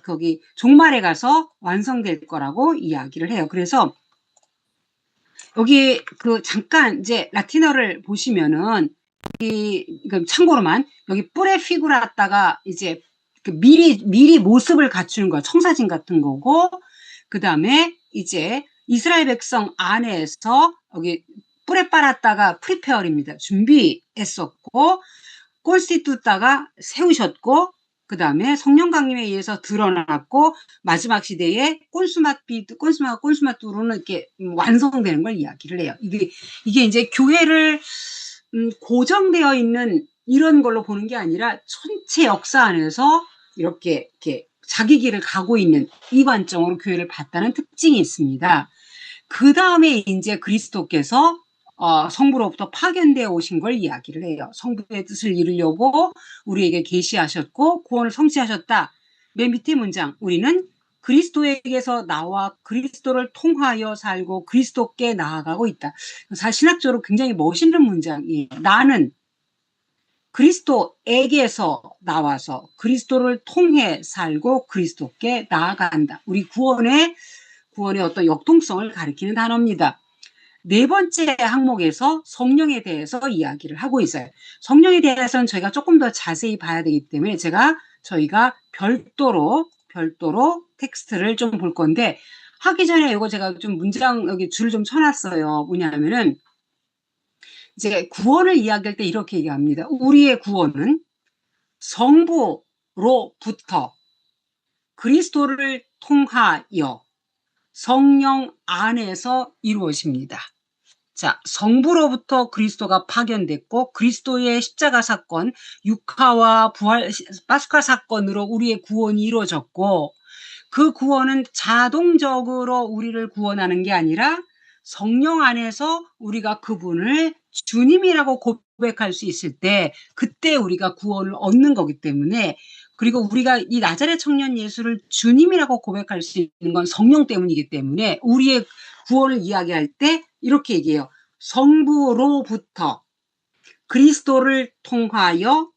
거기 종말에 가서 완성될 거라고 이야기를 해요. 그래서 여기 잠깐 이제 라틴어를 보시면은 참고로만 여기 뿌레 피구라다가 이제 미리 모습을 갖추는 거, 청사진 같은 거고, 그 다음에 이제 이스라엘 백성 안에서 여기 뿌레 빨았다가 프리페어입니다. 준비했었고, 꼴스티투다가 세우셨고, 그 다음에 성령 강림에 의해서 드러났고 마지막 시대에 꼰수마뚜로는 이렇게 완성되는 걸 이야기를 해요. 이게 이제 교회를 고정되어 있는 이런 걸로 보는 게 아니라 전체 역사 안에서 이렇게 자기 길을 가고 있는 이 관점으로 교회를 봤다는 특징이 있습니다. 그 다음에 이제 그리스도께서 성부로부터 파견되어 오신 걸 이야기를 해요. 성부의 뜻을 이루려고 우리에게 계시하셨고 구원을 성취하셨다. 맨 밑에 문장, 우리는 그리스도에게서 나와 그리스도를 통하여 살고 그리스도께 나아가고 있다. 사실 신학적으로 굉장히 멋있는 문장이에요. 나는 그리스도에게서 나와서 그리스도를 통해 살고 그리스도께 나아간다. 우리 구원의 어떤 역동성을 가리키는 단어입니다. 4번째 항목에서 성령에 대해서 이야기를 하고 있어요. 성령에 대해서는 저희가 조금 더 자세히 봐야 되기 때문에 저희가 별도로 텍스트를 좀 볼 건데, 하기 전에 이거 제가 좀 문장 여기 줄을 좀 쳐놨어요. 뭐냐면은 이제 구원을 이야기할 때 이렇게 얘기합니다. 우리의 구원은 성부로부터 그리스도를 통하여 성령 안에서 이루어집니다. 자, 성부로부터 그리스도가 파견됐고 그리스도의 십자가 사건, 육화와 부활, 파스카 사건으로 우리의 구원이 이루어졌고 그 구원은 자동적으로 우리를 구원하는 게 아니라 성령 안에서 우리가 그분을 주님이라고 고백할 수 있을 때 그때 우리가 구원을 얻는 거기 때문에, 그리고 우리가 이 나자렛 청년 예수를 주님이라고 고백할 수 있는 건 성령 때문이기 때문에 우리의 구원을 이야기할 때 이렇게 얘기해요. 성부로부터 그리스도를 통하여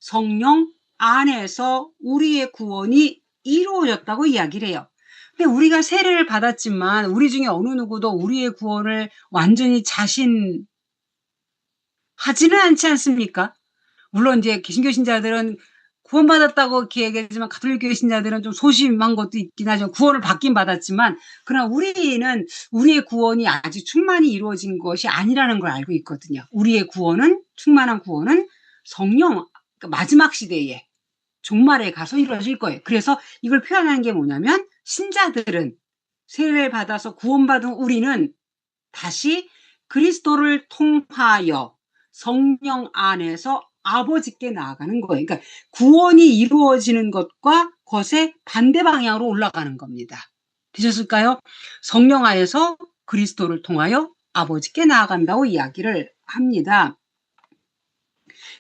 성령 안에서 우리의 구원이 이루어졌다고 이야기를 해요. 근데 우리가 세례를 받았지만 우리 중에 어느 누구도 우리의 구원을 완전히 자신하지는 않지 않습니까? 물론 이제 개신교 신자들은 구원받았다고 이렇게 얘기하지만 가톨릭교회 신자들은 좀 소심한 것도 있긴 하죠. 구원을 받긴 받았지만 그러나 우리는 우리의 구원이 아직 충만히 이루어진 것이 아니라는 걸 알고 있거든요. 우리의 구원은, 충만한 구원은 성령, 그러니까 마지막 시대에 종말에 가서 이루어질 거예요. 그래서 이걸 표현하는 게 뭐냐면, 신자들은, 세례를 받아서 구원받은 우리는 다시 그리스도를 통하여 성령 안에서 아버지께 나아가는 거예요. 그러니까 구원이 이루어지는 것과 것의 반대 방향으로 올라가는 겁니다. 되셨을까요? 성령 안에서 그리스도를 통하여 아버지께 나아간다고 이야기를 합니다.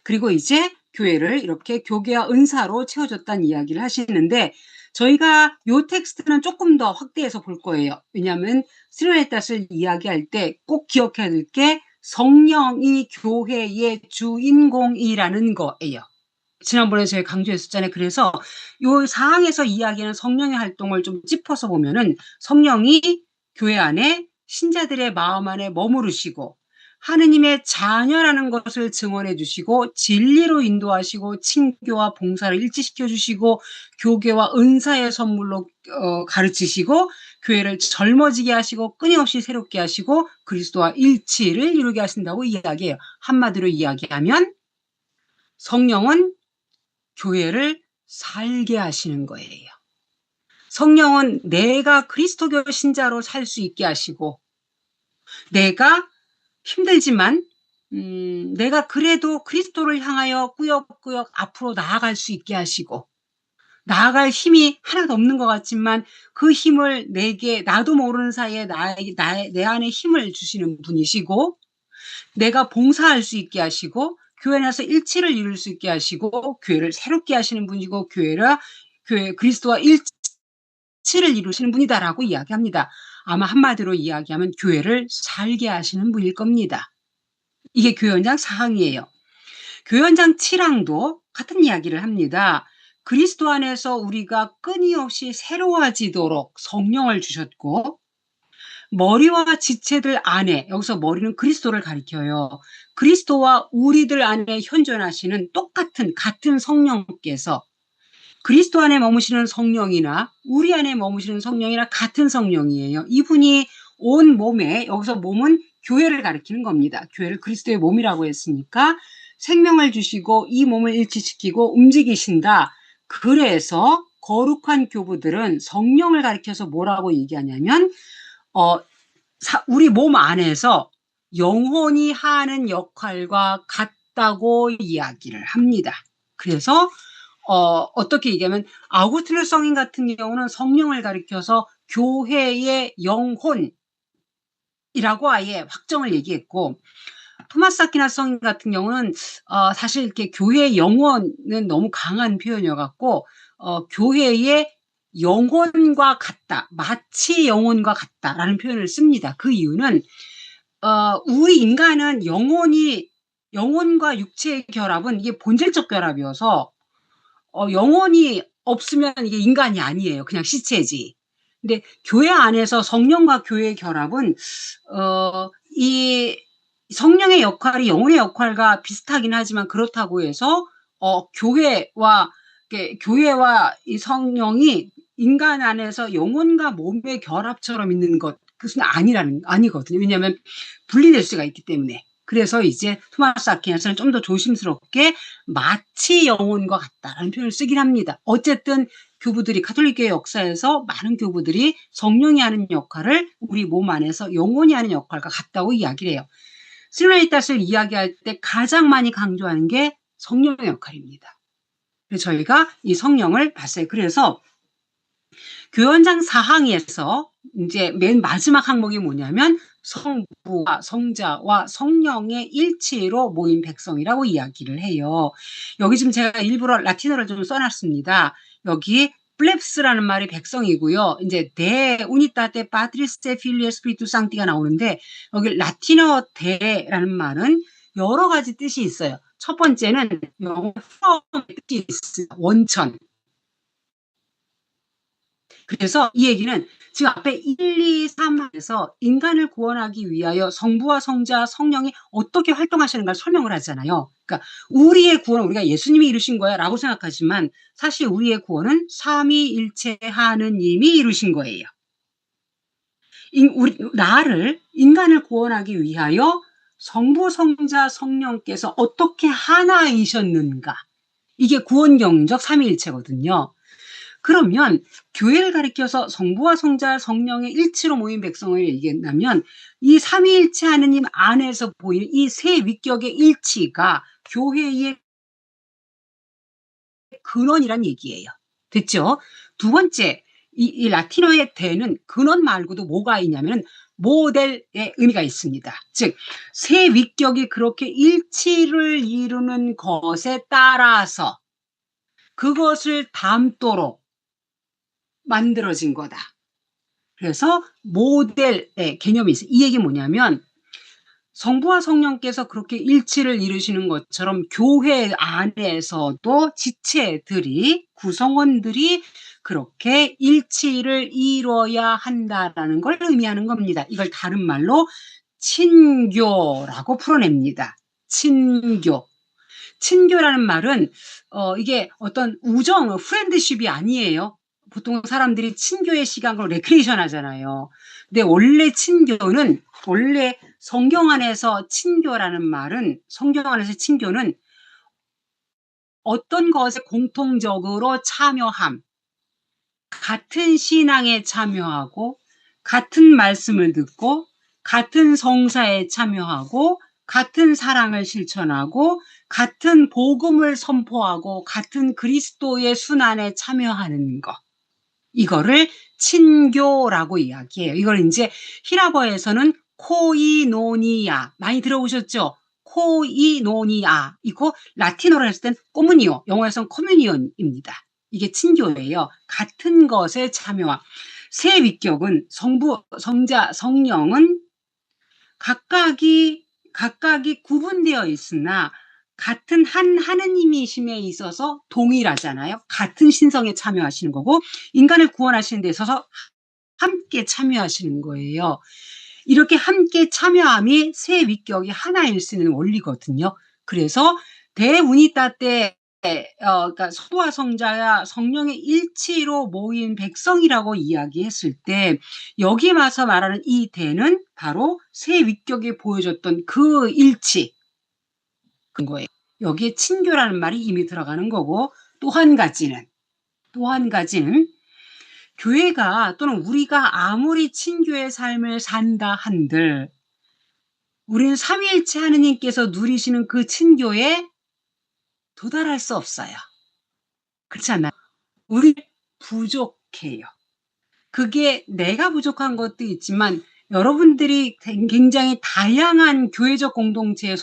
그리고 이제 교회를 이렇게 교계와 은사로 채워줬다는 이야기를 하시는데, 저희가 요 텍스트는 조금 더 확대해서 볼 거예요. 왜냐하면 스리라니타스를 이야기할 때 꼭 기억해야 될 게 성령이 교회의 주인공이라는 거예요. 지난번에 저희 강조했었잖아요. 그래서 요 사항에서 이야기하는 성령의 활동을 좀 짚어서 보면은, 성령이 교회 안에 신자들의 마음 안에 머무르시고 하느님의 자녀라는 것을 증언해 주시고 진리로 인도하시고 친교와 봉사를 일치시켜 주시고 교계와 은사의 선물로 가르치시고 교회를 젊어지게 하시고 끊임없이 새롭게 하시고 그리스도와 일치를 이루게 하신다고 이야기해요. 한마디로 이야기하면 성령은 교회를 살게 하시는 거예요. 성령은 내가 그리스도교 신자로 살 수 있게 하시고, 내가 힘들지만 내가 그래도 그리스도를 향하여 꾸역꾸역 앞으로 나아갈 수 있게 하시고, 나아갈 힘이 하나도 없는 것 같지만 그 힘을 내게, 나도 모르는 사이에 내 안에 힘을 주시는 분이시고, 내가 봉사할 수 있게 하시고 교회 안에서 일치를 이룰 수 있게 하시고 교회를 새롭게 하시는 분이고 교회 그리스도와 일치를 이루시는 분이다라고 이야기합니다. 아마 한마디로 이야기하면 교회를 살게 하시는 분일 겁니다. 이게 교회원장 4항이에요. 교회원장 7항도 같은 이야기를 합니다. 그리스도 안에서 우리가 끊임없이 새로워지도록 성령을 주셨고, 머리와 지체들 안에, 여기서 머리는 그리스도를 가리켜요. 그리스도와 우리들 안에 현존하시는 같은 성령께서, 그리스도 안에 머무시는 성령이나 우리 안에 머무시는 성령이나 같은 성령이에요. 이분이 온 몸에, 여기서 몸은 교회를 가리키는 겁니다. 교회를 그리스도의 몸이라고 했으니까 생명을 주시고 이 몸을 일치시키고 움직이신다. 그래서 거룩한 교부들은 성령을 가리켜서 뭐라고 얘기하냐면, 우리 몸 안에서 영혼이 하는 역할과 같다고 이야기를 합니다. 그래서 어떻게 얘기하면, 아우구스티누스 성인 같은 경우는 성령을 가리켜서 교회의 영혼이라고 아예 확정을 얘기했고, 토마스 아퀴나스 성인 같은 경우는 사실 이렇게 교회의 영혼은 너무 강한 표현이어갖고 교회의 영혼과 같다, 마치 영혼과 같다라는 표현을 씁니다. 그 이유는 우리 인간은 영혼과 육체의 결합은 이게 본질적 결합이어서 영혼이 없으면 이게 인간이 아니에요. 그냥 시체지. 근데 교회 안에서 성령과 교회의 결합은 이 성령의 역할이 영혼의 역할과 비슷하긴 하지만, 그렇다고 해서 교회와 이 성령이 인간 안에서 영혼과 몸의 결합처럼 있는 것, 그것은 아니거든요. 왜냐하면 분리될 수가 있기 때문에. 그래서 이제 토마스 아퀴나스는 좀 더 조심스럽게 마치 영혼과 같다라는 표현을 쓰긴 합니다. 어쨌든 교부들이, 가톨릭교회 역사에서 많은 교부들이 성령이 하는 역할을 우리 몸 안에서 영혼이 하는 역할과 같다고 이야기를 해요. 스리라니타스를 이야기할 때 가장 많이 강조하는 게 성령의 역할입니다. 그래서 저희가 이 성령을 봤어요. 그래서 교회원장 4항에서 이제 맨 마지막 항목이 뭐냐면 성부와 성자와 성령의 일치로 모인 백성이라고 이야기를 해요. 여기 지금 제가 일부러 라틴어를 좀 써놨습니다. 여기 플랩스라는 말이 백성이고요. 이제 데 우니타테 파트리스 필리 에스피리투 상티가 나오는데 여기 라틴어 데라는 말은 여러 가지 뜻이 있어요. 첫 번째는 영어 from의 뜻이 있어요. 원천. 그래서 이 얘기는 지금 앞에 1, 2, 3에서 인간을 구원하기 위하여 성부와 성자, 성령이 어떻게 활동하시는가를 설명을 하잖아요. 그러니까 우리의 구원은 우리가 예수님이 이루신 거야 라고 생각하지만 사실 우리의 구원은 삼위일체 하느님이 이루신 거예요. 나를, 인간을 구원하기 위하여 성부, 성자, 성령께서 어떻게 하나이셨는가. 이게 구원경적 삼위일체거든요. 그러면 교회를 가리켜서 성부와 성자, 성령의 일치로 모인 백성을 얘기한다면 이 삼위일체 하느님 안에서 보이는 이 세 위격의 일치가 교회의 근원이란 얘기예요. 됐죠? 두 번째, 이 라틴어의 대는 근원 말고도 뭐가 있냐면 모델의 의미가 있습니다. 즉, 세 위격이 그렇게 일치를 이루는 것에 따라서 그것을 담도록 만들어진 거다. 그래서 모델의 개념이 있어요. 이 얘기 뭐냐면 성부와 성령께서 그렇게 일치를 이루시는 것처럼 교회 안에서도 지체들이, 구성원들이 그렇게 일치를 이뤄야 한다라는 걸 의미하는 겁니다. 이걸 다른 말로 친교라고 풀어냅니다. 친교. 친교라는 말은 이게 어떤 우정, 프렌드십이 아니에요. 보통 사람들이 친교의 시간으로 레크레이션 하잖아요. 근데 원래 친교는, 원래 성경 안에서 친교라는 말은, 성경 안에서 친교는 어떤 것에 공통적으로 참여함, 같은 신앙에 참여하고, 같은 말씀을 듣고, 같은 성사에 참여하고, 같은 사랑을 실천하고, 같은 복음을 선포하고, 같은 그리스도의 순환에 참여하는 것. 이거를 친교라고 이야기해요. 이걸 이제 히라버에서는 코이노니아, 많이 들어보셨죠? 코이노니아. 이거 라틴어로 했을 땐 꼬무니오, 영어에서는 커뮤니언입니다. 이게 친교예요. 같은 것에 참여함. 세 위격은 성부, 성자, 성령은 각각이 구분되어 있으나 같은 한 하느님이심에 있어서 동일하잖아요. 같은 신성에 참여하시는 거고 인간을 구원하시는 데 있어서 함께 참여하시는 거예요. 이렇게 함께 참여함이 세 위격이 하나일 수 있는 원리거든요. 그래서 대우니타 때 그러니까 성부와 성자야 성령의 일치로 모인 백성이라고 이야기했을 때 여기 와서 말하는 이 대는 바로 세 위격이 보여줬던 그 일치 그런 거예요. 여기에 친교라는 말이 이미 들어가는 거고 또 한 가지는 교회가 또는 우리가 아무리 친교의 삶을 산다 한들 우리는 삼위일체 하느님께서 누리시는 그 친교에 도달할 수 없어요. 그렇지 않나요? 우리 부족해요. 그게 내가 부족한 것도 있지만 여러분들이 굉장히 다양한 교회적 공동체에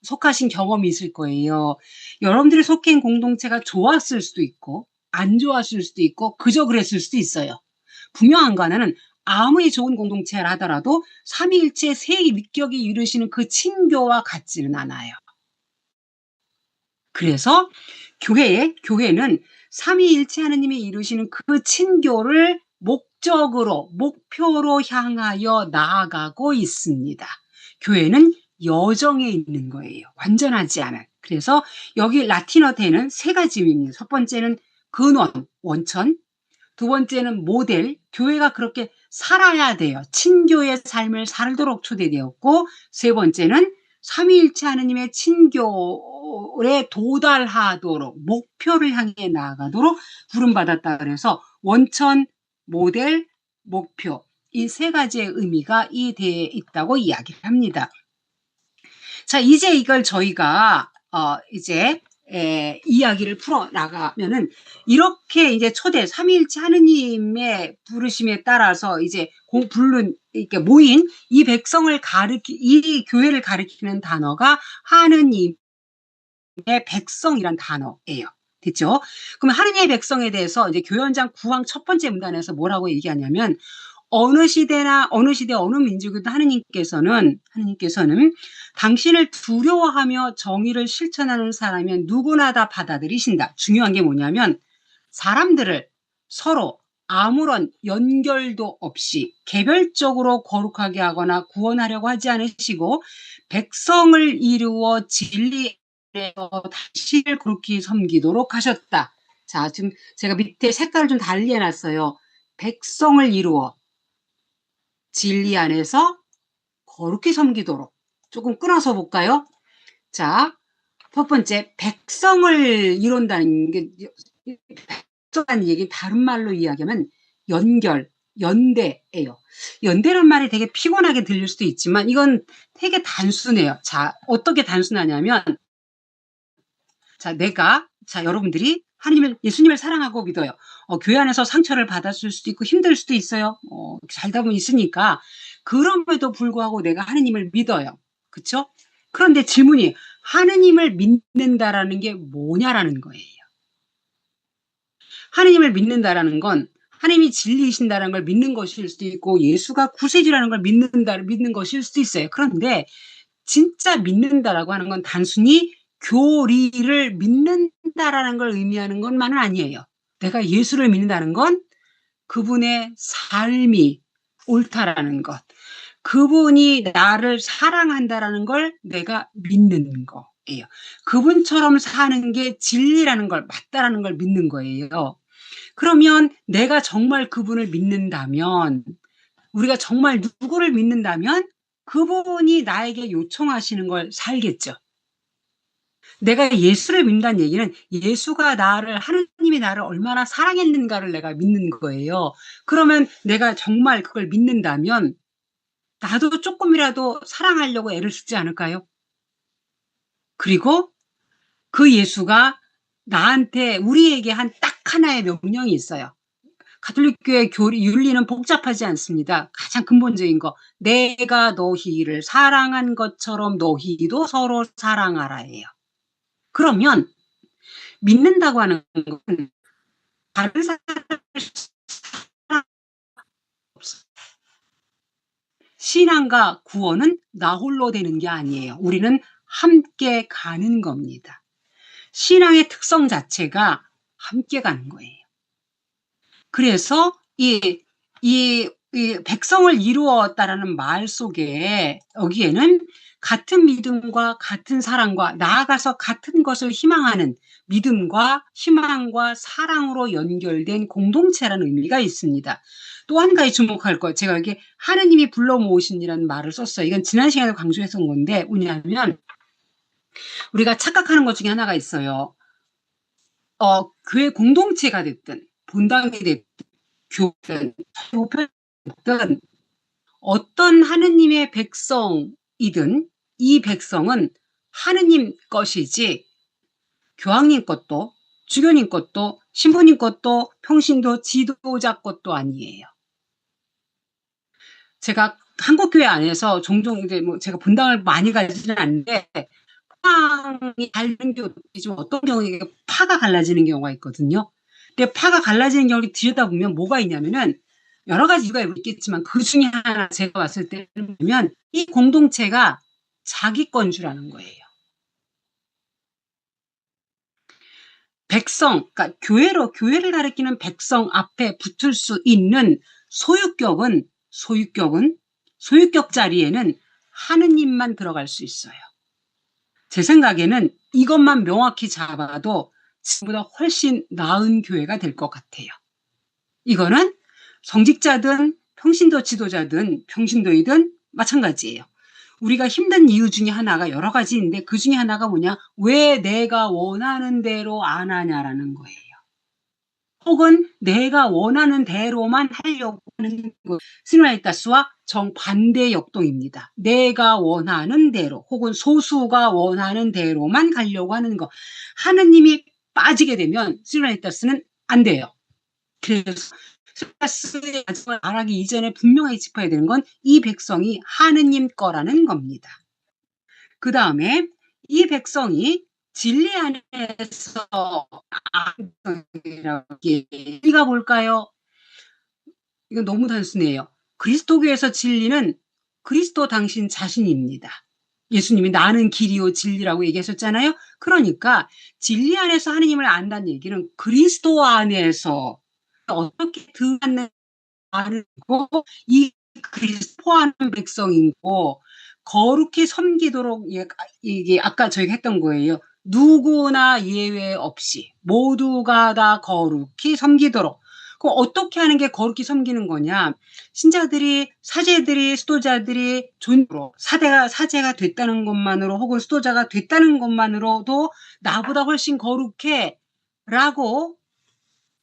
속하신 경험이 있을 거예요. 여러분들이 속한 공동체가 좋았을 수도 있고 안 좋았을 수도 있고 그저 그랬을 수도 있어요. 분명한 거 하나는 아무리 좋은 공동체를 하더라도 삼위일체 세 위격이 이루시는 그 친교와 같지는 않아요. 그래서 교회는 삼위일체 하느님이 이루시는 그 친교를 목표로 향하여 나아가고 있습니다. 교회는 여정에 있는 거예요. 완전하지 않은. 그래서 여기 라틴어 대는 세 가지 의미입니다. 첫 번째는 근원, 원천. 두 번째는 모델, 교회가 그렇게 살아야 돼요. 친교의 삶을 살도록 초대되었고, 세 번째는 삼위일체 하느님의 친교에 도달하도록 목표를 향해 나아가도록 부름받았다 그래서 원천, 모델, 목표 이 세 가지의 의미가 이 대에 있다고 이야기를 합니다. 자, 이제 이걸 저희가 이제 이야기를 풀어 나가면은 이렇게 이제 초대 삼위일체 하느님의 부르심에 따라서 이제 부른 이렇게 모인 이 백성을 이 교회를 가리키는 단어가 하느님의 백성이란 단어예요. 됐죠? 그럼 하느님의 백성에 대해서 이제 교연장 9항 첫 번째 문단에서 뭐라고 얘기하냐면 어느 시대 어느 민족이든 하느님께서는 당신을 두려워하며 정의를 실천하는 사람이면 누구나 다 받아들이신다. 중요한 게 뭐냐면 사람들을 서로 아무런 연결도 없이 개별적으로 거룩하게 하거나 구원하려고 하지 않으시고 백성을 이루어 진리에서 당신을 거룩히 섬기도록 하셨다. 자, 지금 제가 밑에 색깔을 좀 달리 해놨어요. 백성을 이루어 진리 안에서 거룩히 섬기도록. 조금 끊어서 볼까요? 자, 첫 번째, 백성을 이룬다는 게, 백성이라는 얘기 다른 말로 이야기하면 연대예요. 연대란 말이 되게 피곤하게 들릴 수도 있지만 이건 되게 단순해요. 자, 어떻게 단순하냐면, 자, 여러분들이 예수님을 사랑하고 믿어요. 교회 안에서 상처를 받았을 수도 있고 힘들 수도 있어요. 살다 보면 있으니까. 그럼에도 불구하고 내가 하느님을 믿어요. 그쵸? 그런데 질문이 하느님을 믿는다라는 게 뭐냐라는 거예요. 하느님을 믿는다라는 건 하느님이 진리이신다라는 걸 믿는 것일 수도 있고 예수가 구세주라는 걸 믿는 것일 수도 있어요. 그런데 진짜 믿는다라고 하는 건 단순히 교리를 믿는다라는 걸 의미하는 것만은 아니에요. 내가 예수를 믿는다는 건 그분의 삶이 옳다라는 것, 그분이 나를 사랑한다라는 걸 내가 믿는 거예요. 그분처럼 사는 게 진리라는 걸, 맞다라는 걸 믿는 거예요. 그러면 내가 정말 그분을 믿는다면, 우리가 정말 누구를 믿는다면 그분이 나에게 요청하시는 걸 살겠죠. 내가 예수를 믿는다는 얘기는 예수가 하느님이 나를 얼마나 사랑했는가를 내가 믿는 거예요. 그러면 내가 정말 그걸 믿는다면 나도 조금이라도 사랑하려고 애를 쓰지 않을까요? 그리고 그 예수가 우리에게 한 딱 하나의 명령이 있어요. 가톨릭교회 윤리는 복잡하지 않습니다. 가장 근본적인 거. 내가 너희를 사랑한 것처럼 너희도 서로 사랑하라예요. 그러면 믿는다고 하는 건 다른 사람을 사랑 없어. 신앙과 구원은 나 홀로 되는 게 아니에요. 우리는 함께 가는 겁니다. 신앙의 특성 자체가 함께 가는 거예요. 그래서 이 백성을 이루었다라는 말 속에 여기에는 같은 믿음과 같은 사랑과 나아가서 같은 것을 희망하는 믿음과 희망과 사랑으로 연결된 공동체라는 의미가 있습니다. 또 한 가지 주목할 것, 제가 여기 하느님이 불러 모으신이라는 말을 썼어요. 이건 지난 시간에 강조했던 건데 뭐냐면 우리가 착각하는 것 중에 하나가 있어요. 교회 공동체가 됐든 본당이 됐든 교회든 교편이든 어떤 하느님의 백성이든 이 백성은 하느님 것이지 교황님 것도 주교님 것도 신부님 것도 평신도 지도자 것도 아니에요. 제가 한국교회 안에서 종종 이제 제가 본당을 많이 가지는 않는데 파이 다른 경우이지만 어떤 경우에 파가 갈라지는 경우가 있거든요. 근데 파가 갈라지는 경우를 들여다보면 뭐가 있냐면은 여러 가지 이유가 있겠지만 그 중에 하나 제가 봤을 때는 보면 이 공동체가 자기 건 줄 아는 거예요. 백성, 그러니까 교회를 가리키는 백성 앞에 붙을 수 있는 소유격 자리에는 하느님만 들어갈 수 있어요. 제 생각에는 이것만 명확히 잡아도 지금보다 훨씬 나은 교회가 될 것 같아요. 이거는 성직자든 평신도 지도자든 평신도이든 마찬가지예요. 우리가 힘든 이유 중에 하나가 여러 가지인데 그 중에 하나가 뭐냐? 왜 내가 원하는 대로 안 하냐라는 거예요. 혹은 내가 원하는 대로만 하려고 하는 것. 스미라이타스와 정반대 역동입니다. 내가 원하는 대로 혹은 소수가 원하는 대로만 가려고 하는 거. 하느님이 빠지게 되면 스루네타스는 안 돼요. 그래서 스루네타스의 가정을 말하기 이전에 분명하게 짚어야 되는 건 이 백성이 하느님 거라는 겁니다. 그 다음에 이 백성이 진리 안에서 우리가 볼까요? 이건 너무 단순해요. 그리스도교에서 진리는 그리스도 당신 자신입니다. 예수님이 나는 길이요 진리라고 얘기하셨잖아요. 그러니까 진리 안에서 하느님을 안다는 얘기는 그리스도 안에서 어떻게 드러나는 아르고 이 그리스도 포함하는 백성이고 거룩히 섬기도록 이게 아까 저희가 했던 거예요. 누구나 예외 없이 모두가 다 거룩히 섬기도록. 그럼 어떻게 하는 게 거룩히 섬기는 거냐? 신자들이, 사제들이, 수도자들이 존으로 사제가 됐다는 것만으로 혹은 수도자가 됐다는 것만으로도 나보다 훨씬 거룩해 라고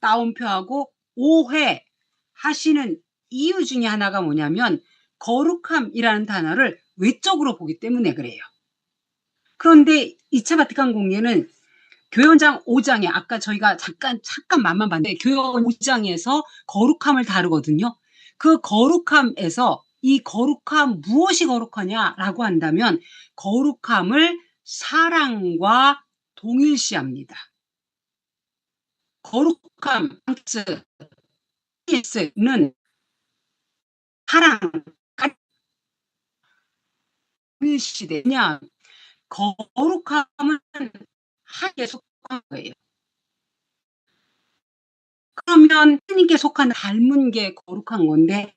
따옴표하고 오해하시는 이유 중에 하나가 뭐냐면 거룩함이라는 단어를 외적으로 보기 때문에 그래요. 그런데 2차 바티칸 공예는 교회원장 5장에 아까 저희가 잠깐 맛만 봤는데 교회원 5장에서 거룩함을 다루거든요. 그 거룩함에서 이 거룩함 무엇이 거룩하냐라고 한다면 거룩함을 사랑과 동일시합니다. 거룩함 는 사랑 동일시되냐 거룩함은 하나님께 속한 거예요. 그러면 하나님께 속한 닮은 게 거룩한 건데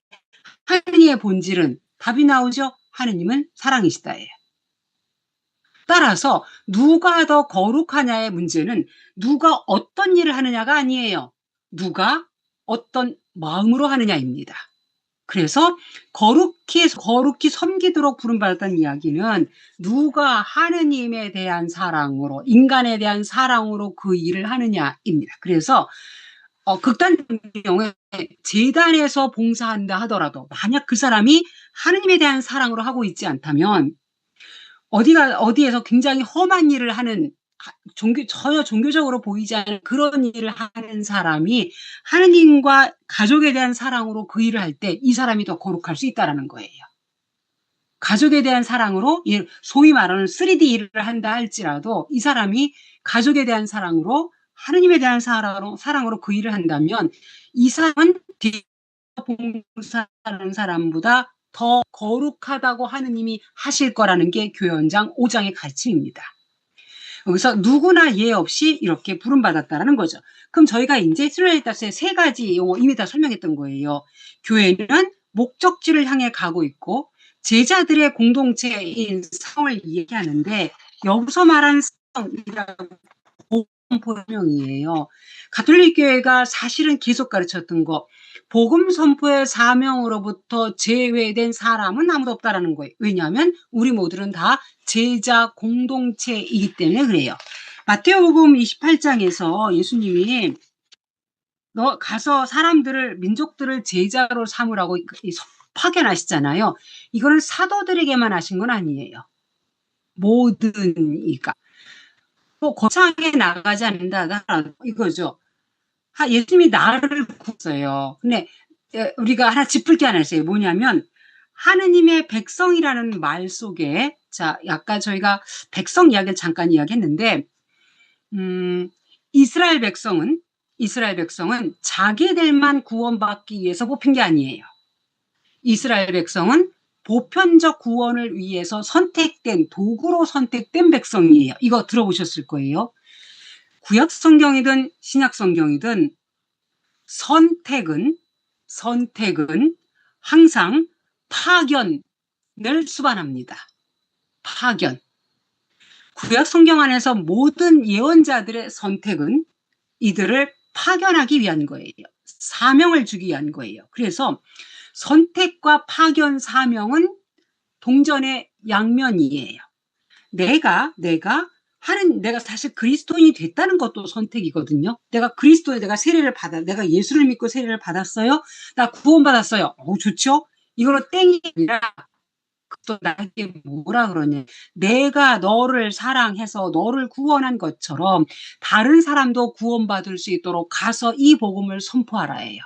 하나님의 본질은 답이 나오죠. 하나님은 사랑이시다예요. 따라서 누가 더 거룩하냐의 문제는 누가 어떤 일을 하느냐가 아니에요. 누가 어떤 마음으로 하느냐입니다. 그래서 거룩히 섬기도록 부름받았다는 이야기는 누가 하느님에 대한 사랑으로 인간에 대한 사랑으로 그 일을 하느냐입니다. 그래서 극단적인 경우에 제단에서 봉사한다 하더라도 만약 그 사람이 하느님에 대한 사랑으로 하고 있지 않다면 어디에서 굉장히 험한 일을 하는 전혀 종교적으로 보이지 않는 그런 일을 하는 사람이 하느님과 가족에 대한 사랑으로 그 일을 할 때 이 사람이 더 거룩할 수 있다는 거예요. 가족에 대한 사랑으로 소위 말하는 3D 일을 한다 할지라도 이 사람이 가족에 대한 사랑으로 하느님에 대한 사랑으로 그 일을 한다면 이 사람은 봉사하는 사람보다 더 거룩하다고 하느님이 하실 거라는 게 교회원장 5장의 가르침입니다. 여기서 누구나 예 없이 이렇게 부름받았다는 거죠. 그럼 저희가 이제 스루네타스의 3가지 용어 이미 다 설명했던 거예요. 교회는 목적지를 향해 가고 있고 제자들의 공동체인 성을 얘기하는데 여기서 말하는 성이라고 복음 선포이에요. 가톨릭 교회가 사실은 계속 가르쳤던 거 복음 선포의 사명으로부터 제외된 사람은 아무도 없다라는 거예요. 왜냐하면 우리 모두는 다 제자 공동체이기 때문에 그래요. 마태복음 28장에서 예수님이 너 가서 민족들을 제자로 삼으라고 파견하시잖아요. 이거는 사도들에게만 하신 건 아니에요. 모든이니까. 거창하게 나가지 않는다 이거죠. 예수님이 나를 구했어요. 근데 우리가 하나 짚을 게 하나 있어요. 뭐냐면 하느님의 백성이라는 말 속에 아까 저희가 백성 이야기를 잠깐 이야기했는데 이스라엘 백성은 자기들만 구원받기 위해서 뽑힌 게 아니에요. 이스라엘 백성은 보편적 구원을 위해서 도구로 선택된 백성이에요. 이거 들어보셨을 거예요. 구약 성경이든 신약 성경이든 선택은 항상 파견을 수반합니다. 파견. 구약 성경 안에서 모든 예언자들의 선택은 이들을 파견하기 위한 거예요. 사명을 주기 위한 거예요. 그래서 선택과 파견 사명은 동전의 양면이에요. 내가 사실 그리스도인이 됐다는 것도 선택이거든요. 내가 세례를 내가 예수를 믿고 세례를 받았어요. 나 구원받았어요. 좋죠? 이거로 땡이 아니라 또 나에게 뭐라 그러냐. 내가 너를 사랑해서 너를 구원한 것처럼 다른 사람도 구원받을 수 있도록 가서 이 복음을 선포하라예요.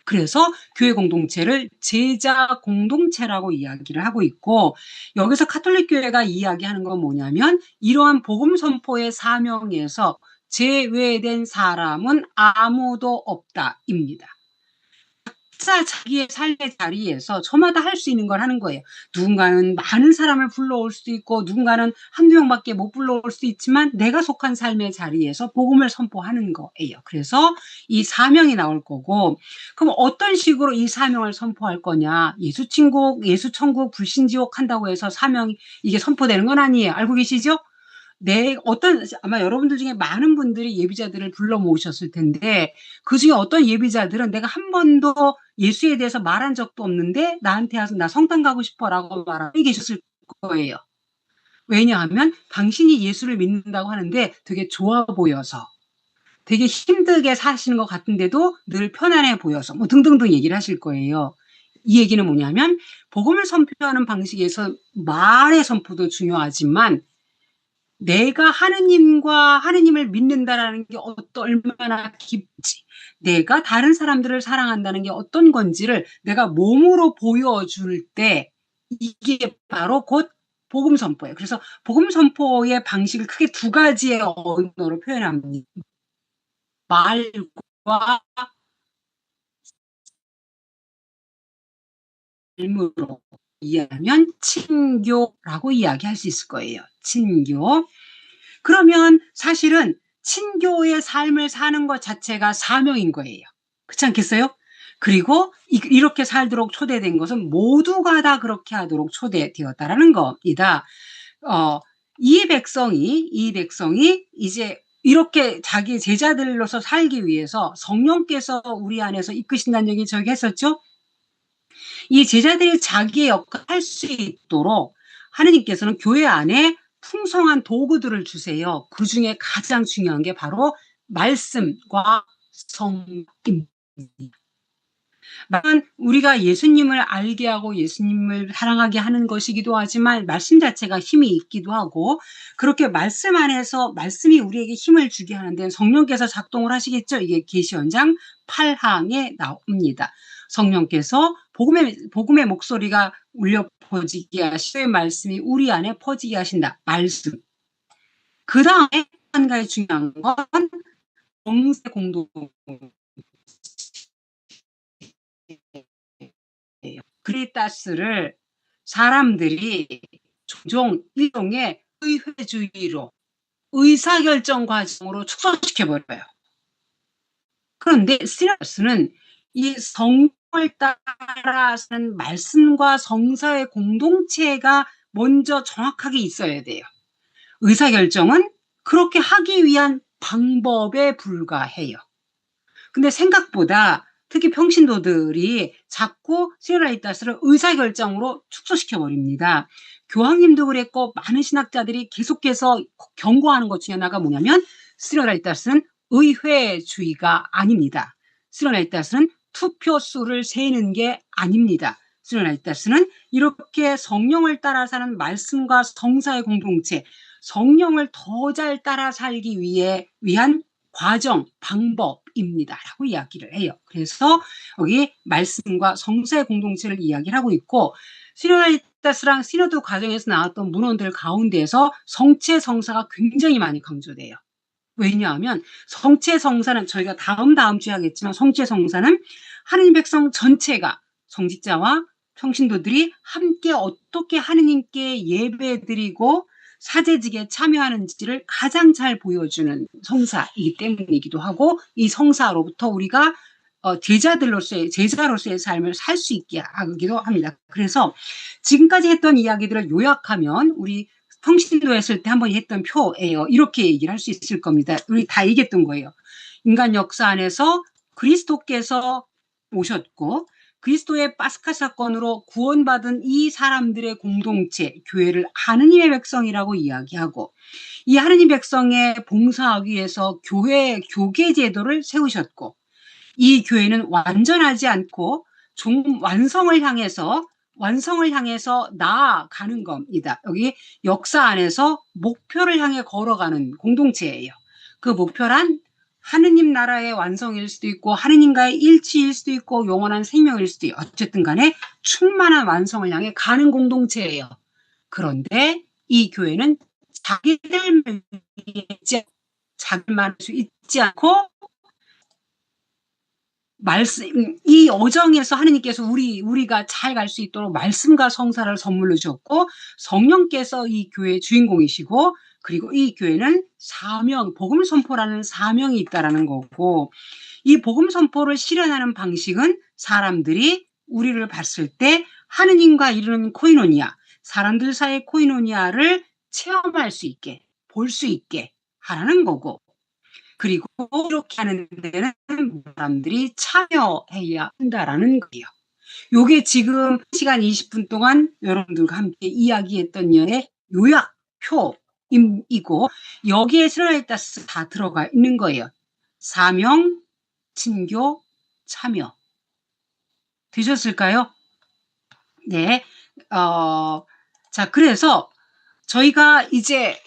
그래서 교회 공동체를 제자 공동체라고 이야기를 하고 있고, 여기서 카톨릭 교회가 이야기하는 건 뭐냐면 이러한 복음 선포의 사명에서 제외된 사람은 아무도 없다입니다. 각자 자기의 삶의 자리에서 저마다 할 수 있는 걸 하는 거예요. 누군가는 많은 사람을 불러올 수도 있고 누군가는 한두 명밖에 못 불러올 수도 있지만 내가 속한 삶의 자리에서 복음을 선포하는 거예요. 그래서 이 사명이 나올 거고, 그럼 어떤 식으로 이 사명을 선포할 거냐. 예수천국, 예수천국, 불신지옥 한다고 해서 사명이 이게 선포되는 건 아니에요. 알고 계시죠? 아마 여러분들 중에 많은 분들이 예비자들을 불러 모으셨을 텐데, 그 중에 어떤 예비자들은 내가 한 번도 예수에 대해서 말한 적도 없는데, 나한테 와서 나 성당 가고 싶어 라고 말하고 계셨을 거예요. 왜냐하면 당신이 예수를 믿는다고 하는데 되게 좋아 보여서, 되게 힘들게 사시는 것 같은데도 늘 편안해 보여서, 뭐 등등등 얘기를 하실 거예요. 이 얘기는 뭐냐면, 복음을 선포하는 방식에서 말의 선포도 중요하지만, 내가 하느님을 믿는다라는 게 얼마나 깊지, 내가 다른 사람들을 사랑한다는 게 어떤 건지를 내가 몸으로 보여줄 때 이게 바로 곧 복음 선포예요. 그래서 복음 선포의 방식을 크게 두 가지의 언어로 표현합니다. 말과 삶으로 이해하면 친교라고 이야기할 수 있을 거예요. 친교. 그러면 사실은 친교의 삶을 사는 것 자체가 사명인 거예요. 그렇지 않겠어요? 그리고 이렇게 살도록 초대된 것은 모두가 다 그렇게 하도록 초대되었다라는 겁니다. 이 백성이 이제 이렇게 자기 제자들로서 살기 위해서 성령께서 우리 안에서 이끄신다는 얘기 저기 했었죠? 이 제자들이 자기의 역할을 할 수 있도록 하느님께서는 교회 안에 풍성한 도구들을 주세요. 그 중에 가장 중요한 게 바로 말씀과 성입니다. 우리가 예수님을 알게 하고 예수님을 사랑하게 하는 것이기도 하지만 말씀 자체가 힘이 있기도 하고, 그렇게 말씀 안에서 말씀이 우리에게 힘을 주게 하는 데는 성령께서 작동을 하시겠죠. 이게 계시연장 8항에 나옵니다. 성령께서 복음의 목소리가 울려 퍼지게 하시되 말씀이 우리 안에 퍼지게 하신다. 말씀. 그 다음에 한 가지 중요한 건 정세 공동. 그리타스를 사람들이 종종 일종의 의회주의로 의사결정 과정으로 축소시켜버려요. 그런데 시라스는 이 성령을 따라서는 말씀과 성사의 공동체가 먼저 정확하게 있어야 돼요. 의사결정은 그렇게 하기 위한 방법에 불과해요. 근데 생각보다 특히 평신도들이 자꾸 시라이타스를 의사결정으로 축소시켜버립니다. 교황님도 그랬고 많은 신학자들이 계속해서 경고하는 것 중에 하나가 뭐냐면, 시라이타스는 의회주의가 아닙니다. 시라이타스는 투표수를 세는 게 아닙니다. 시라이타스는 이렇게 성령을 따라 사는 말씀과 성사의 공동체, 성령을 더 잘 따라 살기 위한 과정, 방법입니다. 라고 이야기를 해요. 그래서 여기 말씀과 성사의 공동체를 이야기를 하고 있고, 시노다이타스랑 시노드 과정에서 나왔던 문헌들 가운데에서 성체 성사가 굉장히 많이 강조돼요. 왜냐하면 성체 성사는 저희가 다음 주에 하겠지만, 성체 성사는 하느님 백성 전체가 성직자와 평신도들이 함께 어떻게 하느님께 예배드리고 사제직에 참여하는지를 가장 잘 보여주는 성사이기 때문이기도 하고, 이 성사로부터 우리가 제자로서의 삶을 살 수 있게 하기도 합니다. 그래서 지금까지 했던 이야기들을 요약하면 우리 평신도 했을 때 한번 했던 표예요. 이렇게 얘기를 할 수 있을 겁니다. 우리 다 얘기했던 거예요. 인간 역사 안에서 그리스도께서 오셨고, 그리스도의 파스카 사건으로 구원받은 이 사람들의 공동체, 교회를 하느님의 백성이라고 이야기하고, 이 하느님 백성에 봉사하기 위해서 교계 제도를 세우셨고, 이 교회는 완전하지 않고 완성을 향해서 나아가는 겁니다. 여기 역사 안에서 목표를 향해 걸어가는 공동체예요. 그 목표란 하느님 나라의 완성일 수도 있고 하느님과의 일치일 수도 있고 영원한 생명일 수도 있고 어쨌든 간에 충만한 완성을 향해 가는 공동체예요. 그런데 이 교회는 자기들만 할 수 있지 않고 이 여정에서 하느님께서 우리가 잘 갈 수 있도록 말씀과 성사를 선물로 주었고 성령께서 이 교회의 주인공이시고 그리고 이 교회는 복음 선포라는 사명이 있다라는 거고 이 복음 선포를 실현하는 방식은 사람들이 우리를 봤을 때 하느님과 이루는 코이노니아, 사람들 사이의 코이노니아를 체험할 수 있게, 볼 수 있게 하라는 거고 그리고 이렇게 하는 데는 사람들이 참여해야 한다라는 거예요. 요게 지금 1시간 20분 동안 여러분들과 함께 이야기했던 의 요약표이고 여기에 스라엘다스 다 들어가 있는 거예요. 사명, 친교, 참여. 되셨을까요? 네. 자, 그래서 저희가 이제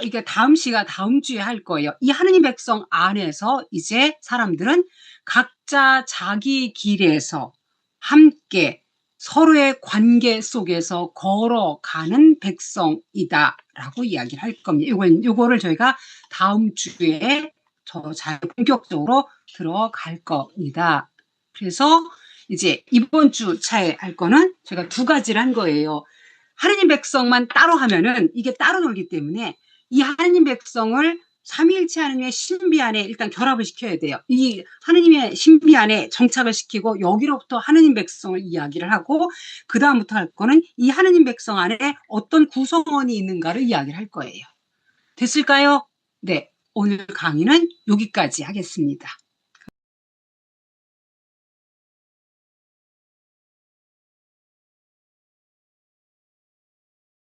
이게 다음 주에 할 거예요. 이 하느님 백성 안에서 이제 사람들은 각자 자기 길에서 함께 서로의 관계 속에서 걸어가는 백성이다라고 이야기를 할 겁니다. 요거를 저희가 다음 주에 더 잘 본격적으로 들어갈 겁니다. 그래서 이제 이번 주 차에 할 거는 제가 2가지를 한 거예요. 하느님 백성만 따로 하면은 이게 따로 놀기 때문에 이 하느님 백성을 삼위일체 하느님의 신비 안에 일단 결합을 시켜야 돼요. 이 하느님의 신비 안에 정착을 시키고 여기로부터 하느님 백성을 이야기를 하고 그 다음부터 할 거는 이 하느님 백성 안에 어떤 구성원이 있는가를 이야기를 할 거예요. 됐을까요? 네, 오늘 강의는 여기까지 하겠습니다.